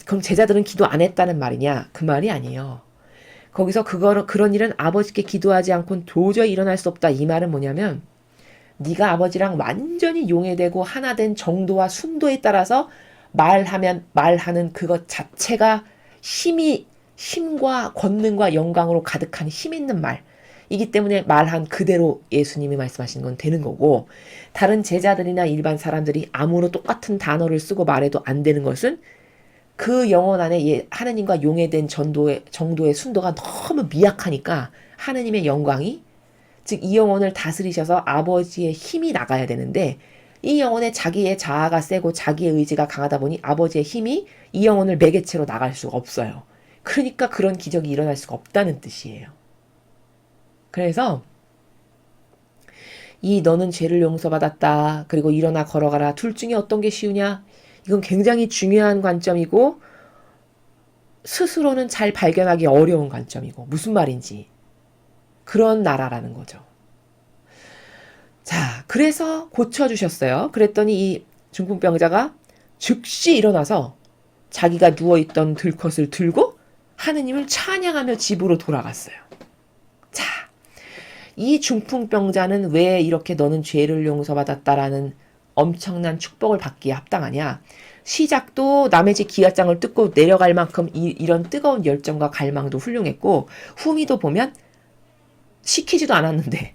그럼 제자들은 기도 안 했다는 말이냐? 그 말이 아니에요. 거기서 그런 일은 아버지께 기도하지 않고는 도저히 일어날 수 없다. 이 말은 뭐냐면 네가 아버지랑 완전히 용해되고 하나 된 정도와 순도에 따라서 말하는 그것 자체가 힘과 권능과 영광으로 가득한 힘 있는 말이기 때문에 말한 그대로 예수님이 말씀하신 건 되는 거고, 다른 제자들이나 일반 사람들이 아무로 똑같은 단어를 쓰고 말해도 안 되는 것은 그 영혼 안에 하느님과 용해된 정도의 순도가 너무 미약하니까 하느님의 영광이, 즉 이 영혼을 다스리셔서 아버지의 힘이 나가야 되는데 이 영혼에 자기의 자아가 세고 자기의 의지가 강하다 보니 아버지의 힘이 이 영혼을 매개체로 나갈 수가 없어요. 그러니까 그런 기적이 일어날 수가 없다는 뜻이에요. 그래서 이 너는 죄를 용서받았다, 그리고 일어나 걸어가라, 둘 중에 어떤 게 쉬우냐? 이건 굉장히 중요한 관점이고 스스로는 잘 발견하기 어려운 관점이고, 무슨 말인지 그런 나라라는 거죠. 자, 그래서 고쳐주셨어요. 그랬더니 이 중풍병자가 즉시 일어나서 자기가 누워있던 들것을 들고 하느님을 찬양하며 집으로 돌아갔어요. 자, 이 중풍병자는 왜 이렇게 너는 죄를 용서받았다라는 엄청난 축복을 받기에 합당하냐? 시작도 남의 집 기와장을 뜯고 내려갈 만큼 이런 뜨거운 열정과 갈망도 훌륭했고, 후미도 보면 시키지도 않았는데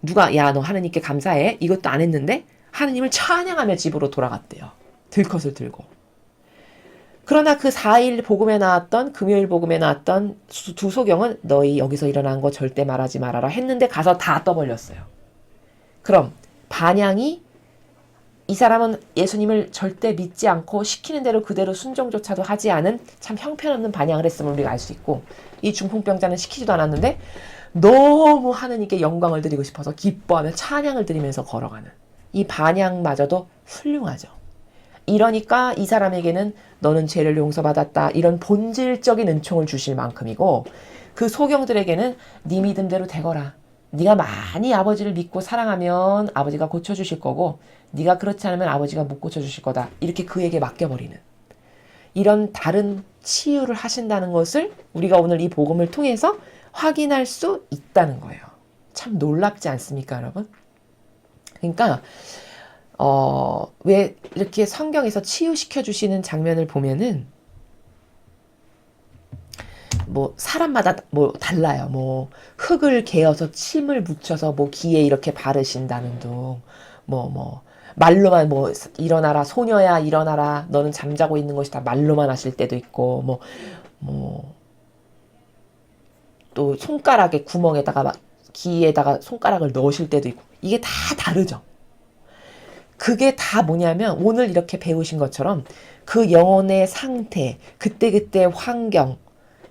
누가 야 너 하느님께 감사해 이것도 안 했는데 하느님을 찬양하며 집으로 돌아갔대요. 들것을 들고. 그러나 그 4일 복음에 나왔던, 금요일 복음에 나왔던 두 소경은 너희 여기서 일어난 거 절대 말하지 말아라 했는데 가서 다 떠벌렸어요. 그럼 반향이, 이 사람은 예수님을 절대 믿지 않고 시키는 대로 그대로 순종조차도 하지 않은 참 형편없는 반향을 했음을 우리가 알 수 있고, 이 중풍병자는 시키지도 않았는데 너무 하느님께 영광을 드리고 싶어서 기뻐하며 찬양을 드리면서 걸어가는 이 반향마저도 훌륭하죠. 이러니까 이 사람에게는 너는 죄를 용서받았다, 이런 본질적인 은총을 주실 만큼이고, 그 소경들에게는 네 믿음대로 되거라, 네가 많이 아버지를 믿고 사랑하면 아버지가 고쳐주실 거고 네가 그렇지 않으면 아버지가 못 고쳐주실 거다, 이렇게 그에게 맡겨버리는 이런 다른 치유를 하신다는 것을 우리가 오늘 이 복음을 통해서 확인할 수 있다는 거예요. 참 놀랍지 않습니까, 여러분? 그러니까 왜 이렇게 성경에서 치유시켜 주시는 장면을 보면은 뭐 사람마다 뭐 달라요. 뭐 흙을 개어서 침을 묻혀서 뭐 귀에 이렇게 바르신다는 둥, 뭐 말로만 뭐 일어나라 소녀야 일어나라 너는 잠자고 있는 것이다 말로만 하실 때도 있고, 뭐 또 손가락에 구멍에다가 막 귀에다가 손가락을 넣으실 때도 있고, 이게 다 다르죠. 그게 다 뭐냐면 오늘 이렇게 배우신 것처럼 그 영혼의 상태, 그때그때 환경,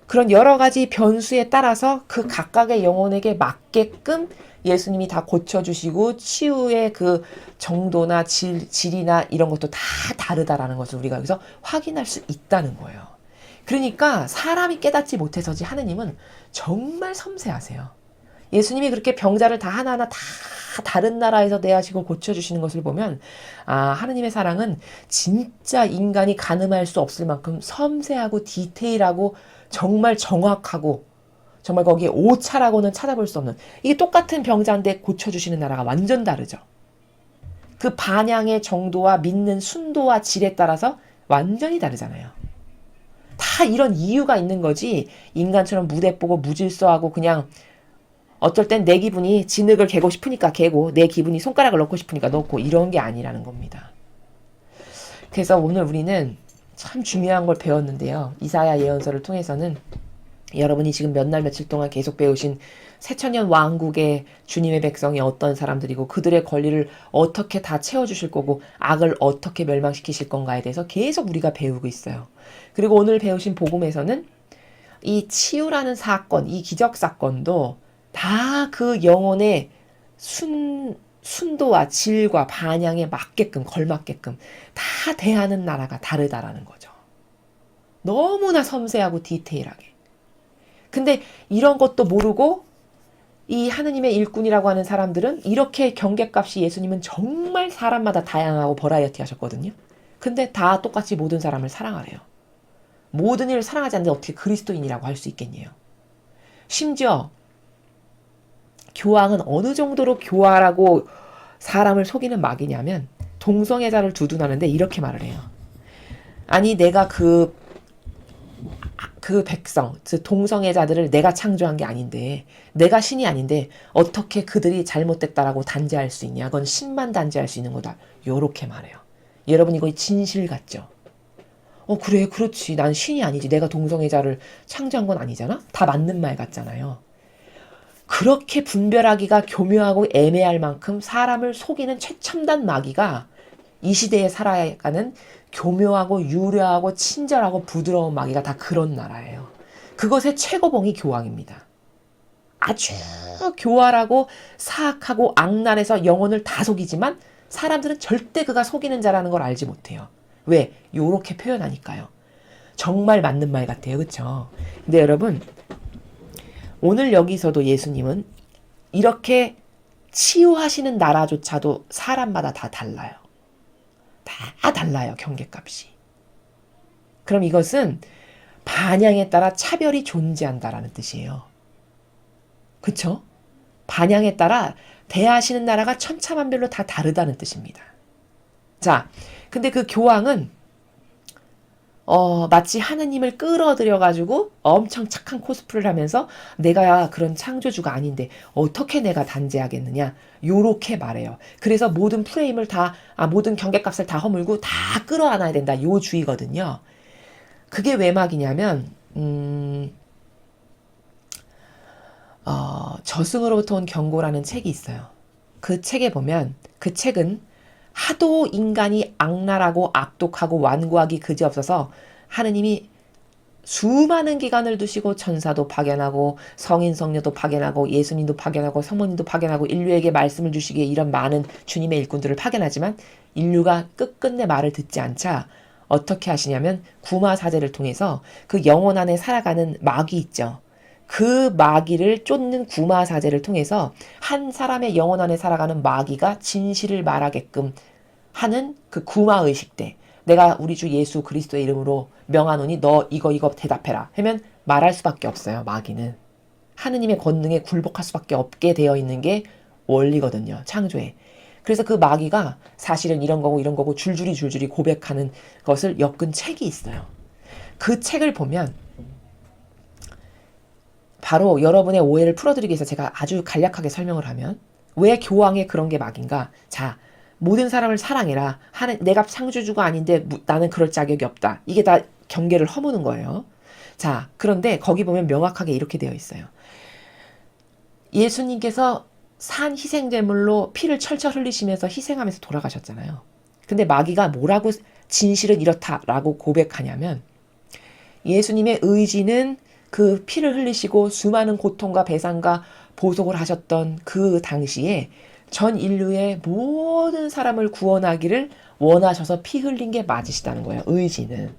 그런 여러 가지 변수에 따라서 그 각각의 영혼에게 맞게끔 예수님이 다 고쳐주시고 치유의 그 정도나 질이나 이런 것도 다 다르다라는 것을 우리가 여기서 확인할 수 있다는 거예요. 그러니까 사람이 깨닫지 못해서지 하느님은 정말 섬세하세요. 예수님이 그렇게 병자를 다 하나하나 다 다른 나라에서 내하시고 고쳐주시는 것을 보면 하느님의 사랑은 진짜 인간이 가늠할 수 없을 만큼 섬세하고 디테일하고 정말 정확하고 정말 거기에 오차라고는 찾아볼 수 없는, 이게 똑같은 병자인데 고쳐주시는 나라가 완전 다르죠. 그 반향의 정도와 믿는 순도와 질에 따라서 완전히 다르잖아요. 다 이런 이유가 있는 거지 인간처럼 무대뽀고 무질서하고 그냥 어쩔 땐 내 기분이 진흙을 개고 싶으니까 개고 내 기분이 손가락을 넣고 싶으니까 넣고 이런 게 아니라는 겁니다. 그래서 오늘 우리는 참 중요한 걸 배웠는데요. 이사야 예언서를 통해서는 여러분이 지금 몇 날 며칠 동안 계속 배우신 새천년 왕국의 주님의 백성이 어떤 사람들이고 그들의 권리를 어떻게 다 채워주실 거고 악을 어떻게 멸망시키실 건가에 대해서 계속 우리가 배우고 있어요. 그리고 오늘 배우신 복음에서는 이 치유라는 사건, 이 기적 사건도 다 그 영혼의 순도와 질과 반향에 맞게끔 걸맞게끔 다 대하는 나라가 다르다라는 거죠. 너무나 섬세하고 디테일하게. 근데 이런 것도 모르고 이 하느님의 일꾼이라고 하는 사람들은 이렇게 경계값이 예수님은 정말 사람마다 다양하고 버라이어티 하셨거든요. 근데 다 똑같이 모든 사람을 사랑하래요. 모든 일을 사랑하지 않는데 어떻게 그리스도인이라고 할 수 있겠냐요. 심지어 교황은 어느 정도로 교활하고 사람을 속이는 막이냐면 동성애자를 두둔하는데 이렇게 말을 해요. 아니 내가 그 백성, 즉 동성애자들을 내가 창조한 게 아닌데 내가 신이 아닌데 어떻게 그들이 잘못됐다라고 단죄할 수 있냐. 그건 신만 단죄할 수 있는 거다. 요렇게 말해요. 여러분 이거 진실 같죠? 그래 그렇지. 난 신이 아니지. 내가 동성애자를 창조한 건 아니잖아. 다 맞는 말 같잖아요. 그렇게 분별하기가 교묘하고 애매할 만큼 사람을 속이는 최첨단 마귀가 이 시대에 살아가는 교묘하고 유려하고 친절하고 부드러운 마귀가 다 그런 나라예요. 그것의 최고봉이 교황입니다. 아주 교활하고 사악하고 악랄해서 영혼을 다 속이지만 사람들은 절대 그가 속이는 자라는 걸 알지 못해요. 왜? 요렇게 표현하니까요. 정말 맞는 말 같아요. 그쵸? 근데 여러분 오늘 여기서도 예수님은 이렇게 치유하시는 나라조차도 사람마다 다 달라요. 다 달라요. 경계값이. 그럼 이것은 반향에 따라 차별이 존재한다라는 뜻이에요. 그쵸? 반향에 따라 대하시는 나라가 천차만별로 다 다르다는 뜻입니다. 자, 근데 그 교황은 마치 하느님을 끌어들여가지고 엄청 착한 코스프레를 하면서 내가 그런 창조주가 아닌데 어떻게 내가 단죄하겠느냐 요렇게 말해요. 그래서 모든 프레임을 모든 경계값을 다 허물고 다 끌어안아야 된다. 요 주의거든요. 그게 왜 막이냐면 저승으로부터 온 경고라는 책이 있어요. 그 책에 보면 그 책은 하도 인간이 악랄하고 악독하고 완고하기 그지없어서 하느님이 수많은 기간을 두시고 천사도 파견하고 성인 성녀도 파견하고 예수님도 파견하고 성모님도 파견하고 인류에게 말씀을 주시기에 이런 많은 주님의 일꾼들을 파견하지만 인류가 끝끝내 말을 듣지 않자 어떻게 하시냐면 구마사제를 통해서 그 영혼 안에 살아가는 마귀 있죠. 그 마귀를 쫓는 구마사제를 통해서 한 사람의 영혼 안에 살아가는 마귀가 진실을 말하게끔 하는 그 구마의식 때 내가 우리 주 예수 그리스도의 이름으로 명하노니 너 이거 대답해라 하면 말할 수밖에 없어요. 마귀는. 하느님의 권능에 굴복할 수밖에 없게 되어 있는 게 원리거든요. 창조에. 그래서 그 마귀가 사실은 이런 거고 줄줄이 고백하는 것을 엮은 책이 있어요. 그 책을 보면 바로 여러분의 오해를 풀어드리기 위해서 제가 아주 간략하게 설명을 하면 왜 교황의 그런 게 막인가? 자, 모든 사람을 사랑해라. 내가 창조주가 아닌데 나는 그럴 자격이 없다. 이게 다 경계를 허무는 거예요. 자, 그런데 거기 보면 명확하게 이렇게 되어 있어요. 예수님께서 산 희생제물로 피를 철철 흘리시면서 희생하면서 돌아가셨잖아요. 근데 마귀가 뭐라고 진실은 이렇다라고 고백하냐면 예수님의 의지는 그 피를 흘리시고 수많은 고통과 배상과 보속을 하셨던 그 당시에 전 인류의 모든 사람을 구원하기를 원하셔서 피 흘린 게 맞으시다는 거예요. 의지는.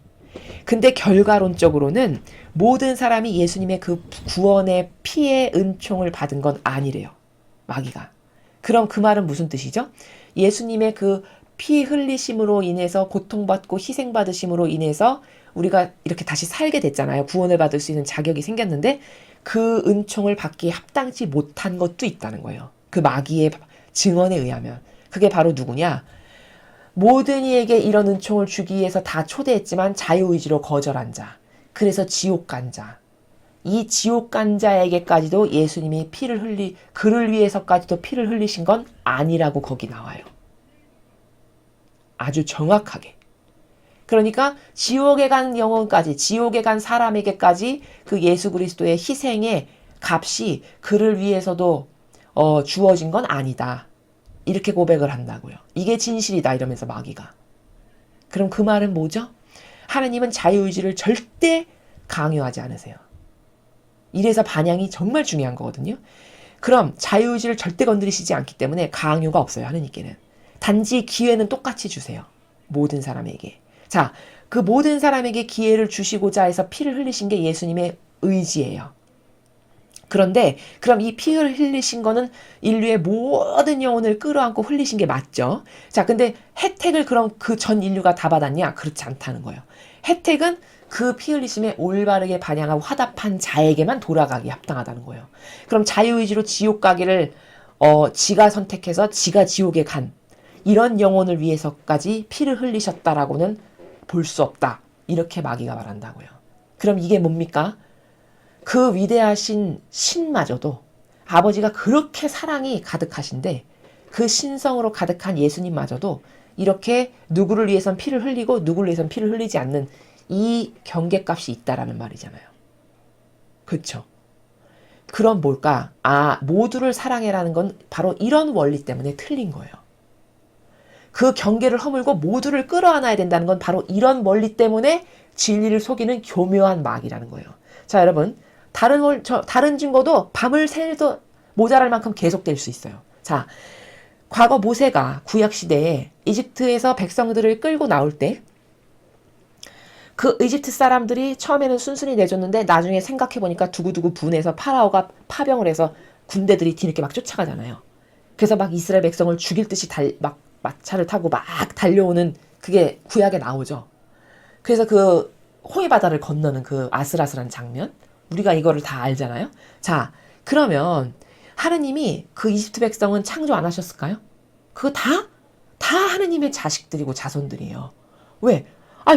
근데 결과론적으로는 모든 사람이 예수님의 그 구원의 피의 은총을 받은 건 아니래요. 마귀가. 그럼 그 말은 무슨 뜻이죠? 예수님의 그 피 흘리심으로 인해서 고통받고 희생받으심으로 인해서 우리가 이렇게 다시 살게 됐잖아요. 구원을 받을 수 있는 자격이 생겼는데 그 은총을 받기에 합당치 못한 것도 있다는 거예요. 그 마귀의 증언에 의하면. 그게 바로 누구냐? 모든 이에게 이런 은총을 주기 위해서 다 초대했지만 자유의지로 거절한 자. 그래서 지옥 간 자. 이 지옥 간 자에게까지도 예수님이 그를 위해서까지도 피를 흘리신 건 아니라고 거기 나와요. 아주 정확하게. 그러니까 지옥에 간 영혼까지, 지옥에 간 사람에게까지 그 예수 그리스도의 희생의 값이 그를 위해서도 주어진 건 아니다. 이렇게 고백을 한다고요. 이게 진실이다 이러면서 마귀가. 그럼 그 말은 뭐죠? 하나님은 자유의지를 절대 강요하지 않으세요. 이래서 반향이 정말 중요한 거거든요. 그럼 자유의지를 절대 건드리시지 않기 때문에 강요가 없어요. 하느님께는. 단지 기회는 똑같이 주세요. 모든 사람에게. 자, 그 모든 사람에게 기회를 주시고자 해서 피를 흘리신 게 예수님의 의지예요. 그런데 그럼 이 피를 흘리신 거는 인류의 모든 영혼을 끌어안고 흘리신 게 맞죠. 자, 근데 혜택을 그럼 그 전 인류가 다 받았냐? 그렇지 않다는 거예요. 혜택은 그 피 흘리심에 올바르게 반영하고 화답한 자에게만 돌아가기 합당하다는 거예요. 그럼 자유의지로 지옥 가기를 지가 선택해서 지가 지옥에 간 이런 영혼을 위해서까지 피를 흘리셨다라고는 볼 수 없다. 이렇게 마귀가 말한다고요. 그럼 이게 뭡니까? 그 위대하신 신마저도 아버지가 그렇게 사랑이 가득하신데 그 신성으로 가득한 예수님마저도 이렇게 누구를 위해선 피를 흘리고 누구를 위해선 피를 흘리지 않는 이 경계값이 있다라는 말이잖아요. 그렇죠? 그럼 뭘까? 모두를 사랑해라는 건 바로 이런 원리 때문에 틀린 거예요. 그 경계를 허물고 모두를 끌어안아야 된다는 건 바로 이런 원리 때문에 진리를 속이는 교묘한 마귀라는 거예요. 자, 여러분. 다른 증거도 밤을 새도 모자랄 만큼 계속될 수 있어요. 자, 과거 모세가 구약시대에 이집트에서 백성들을 끌고 나올 때 그 이집트 사람들이 처음에는 순순히 내줬는데 나중에 생각해보니까 두고두고 분해서 파라오가 파병을 해서 군대들이 뒤늦게 막 쫓아가잖아요. 그래서 막 이스라엘 백성을 죽일 듯이 막 마차를 타고 막 달려오는 그게 구약에 나오죠. 그래서 그 호위바다를 건너는 그 아슬아슬한 장면 우리가 이거를 다 알잖아요. 자, 그러면 하느님이 그 이집트 백성은 창조 안 하셨을까요? 그거 다 하느님의 자식들이고 자손들이에요. 왜?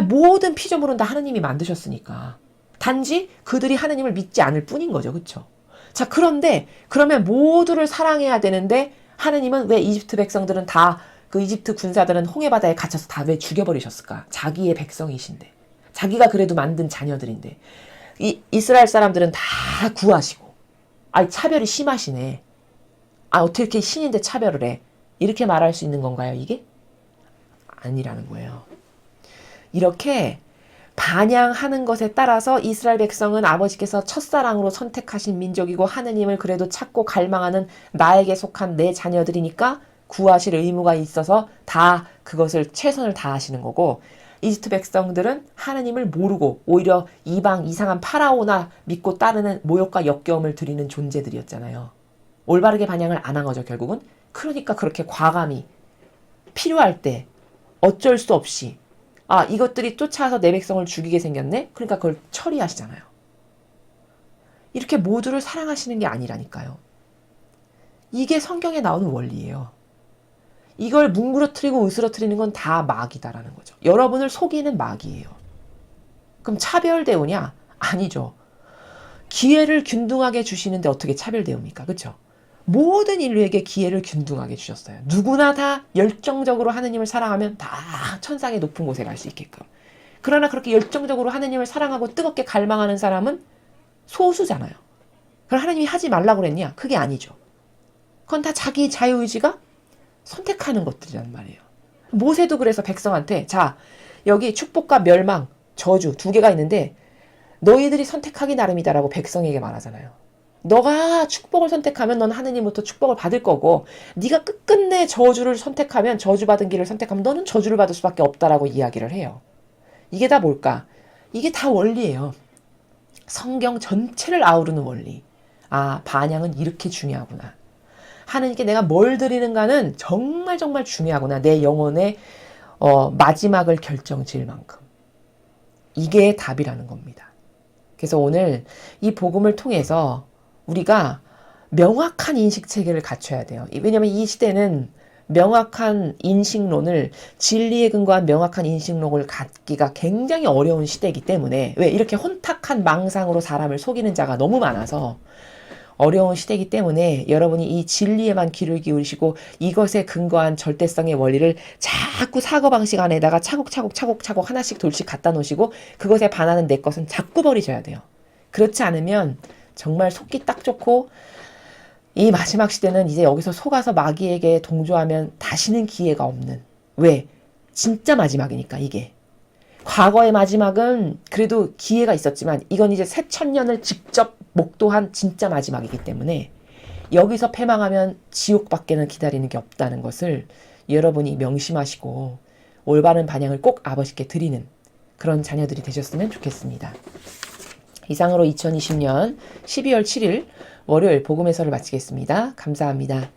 모든 피조물은 다 하느님이 만드셨으니까. 단지 그들이 하느님을 믿지 않을 뿐인 거죠. 그렇죠? 자, 그러면 모두를 사랑해야 되는데 하느님은 왜 이집트 백성들은 다 그 이집트 군사들은 홍해바다에 갇혀서 다 왜 죽여버리셨을까? 자기의 백성이신데. 자기가 그래도 만든 자녀들인데. 이스라엘 사람들은 다 구하시고. 차별이 심하시네. 어떻게 이렇게 신인데 차별을 해? 이렇게 말할 수 있는 건가요, 이게? 아니라는 거예요. 이렇게 반향하는 것에 따라서 이스라엘 백성은 아버지께서 첫사랑으로 선택하신 민족이고 하느님을 그래도 찾고 갈망하는 나에게 속한 내 자녀들이니까 구하실 의무가 있어서 다 그것을 최선을 다하시는 거고 이집트 백성들은 하느님을 모르고 오히려 이방 이상한 파라오나 믿고 따르는 모욕과 역겨움을 드리는 존재들이었잖아요. 올바르게 반향을 안 한 거죠, 결국은. 그러니까 그렇게 과감히 필요할 때 어쩔 수 없이 이것들이 쫓아와서 내 백성을 죽이게 생겼네? 그러니까 그걸 처리하시잖아요. 이렇게 모두를 사랑하시는 게 아니라니까요. 이게 성경에 나오는 원리예요. 이걸 뭉그러뜨리고 으스러뜨리는 건 다 마귀다라는 거죠. 여러분을 속이는 마귀예요. 그럼 차별대우냐? 아니죠. 기회를 균등하게 주시는데 어떻게 차별대우입니까? 그렇죠? 모든 인류에게 기회를 균등하게 주셨어요. 누구나 다 열정적으로 하느님을 사랑하면 다 천상의 높은 곳에 갈 수 있게끔. 그러나 그렇게 열정적으로 하느님을 사랑하고 뜨겁게 갈망하는 사람은 소수잖아요. 그럼 하느님이 하지 말라고 그랬냐? 그게 아니죠. 그건 다 자기 자유의지가 선택하는 것들이란 말이에요. 모세도 그래서 백성한테 자, 여기 축복과 멸망, 저주 두 개가 있는데 너희들이 선택하기 나름이다라고 백성에게 말하잖아요. 너가 축복을 선택하면 넌 하느님부터 축복을 받을 거고 네가 끝끝내 저주를 선택하면 저주받은 길을 선택하면 너는 저주를 받을 수밖에 없다라고 이야기를 해요. 이게 다 뭘까? 이게 다 원리예요. 성경 전체를 아우르는 원리. 반향은 이렇게 중요하구나. 하느님께 내가 뭘 드리는가는 정말 정말 중요하구나. 내 영혼의 마지막을 결정지을 만큼. 이게 답이라는 겁니다. 그래서 오늘 이 복음을 통해서 우리가 명확한 인식체계를 갖춰야 돼요. 왜냐하면 이 시대는 명확한 인식론을 진리에 근거한 명확한 인식론을 갖기가 굉장히 어려운 시대이기 때문에 왜 이렇게 혼탁한 망상으로 사람을 속이는 자가 너무 많아서 어려운 시대이기 때문에 여러분이 이 진리에만 귀를 기울이시고 이것에 근거한 절대성의 원리를 자꾸 사고방식 안에다가 차곡차곡 하나씩 돌씩 갖다 놓으시고 그것에 반하는 내 것은 자꾸 버리셔야 돼요. 그렇지 않으면 정말 속기 딱 좋고 이 마지막 시대는 이제 여기서 속아서 마귀에게 동조하면 다시는 기회가 없는. 왜? 진짜 마지막이니까 이게. 과거의 마지막은 그래도 기회가 있었지만 이건 이제 새천년을 직접 목도한 진짜 마지막이기 때문에 여기서 패망하면 지옥밖에는 기다리는 게 없다는 것을 여러분이 명심하시고 올바른 반향을 꼭 아버지께 드리는 그런 자녀들이 되셨으면 좋겠습니다. 이상으로 2020년 12월 7일 월요일 복음의 설을 마치겠습니다. 감사합니다.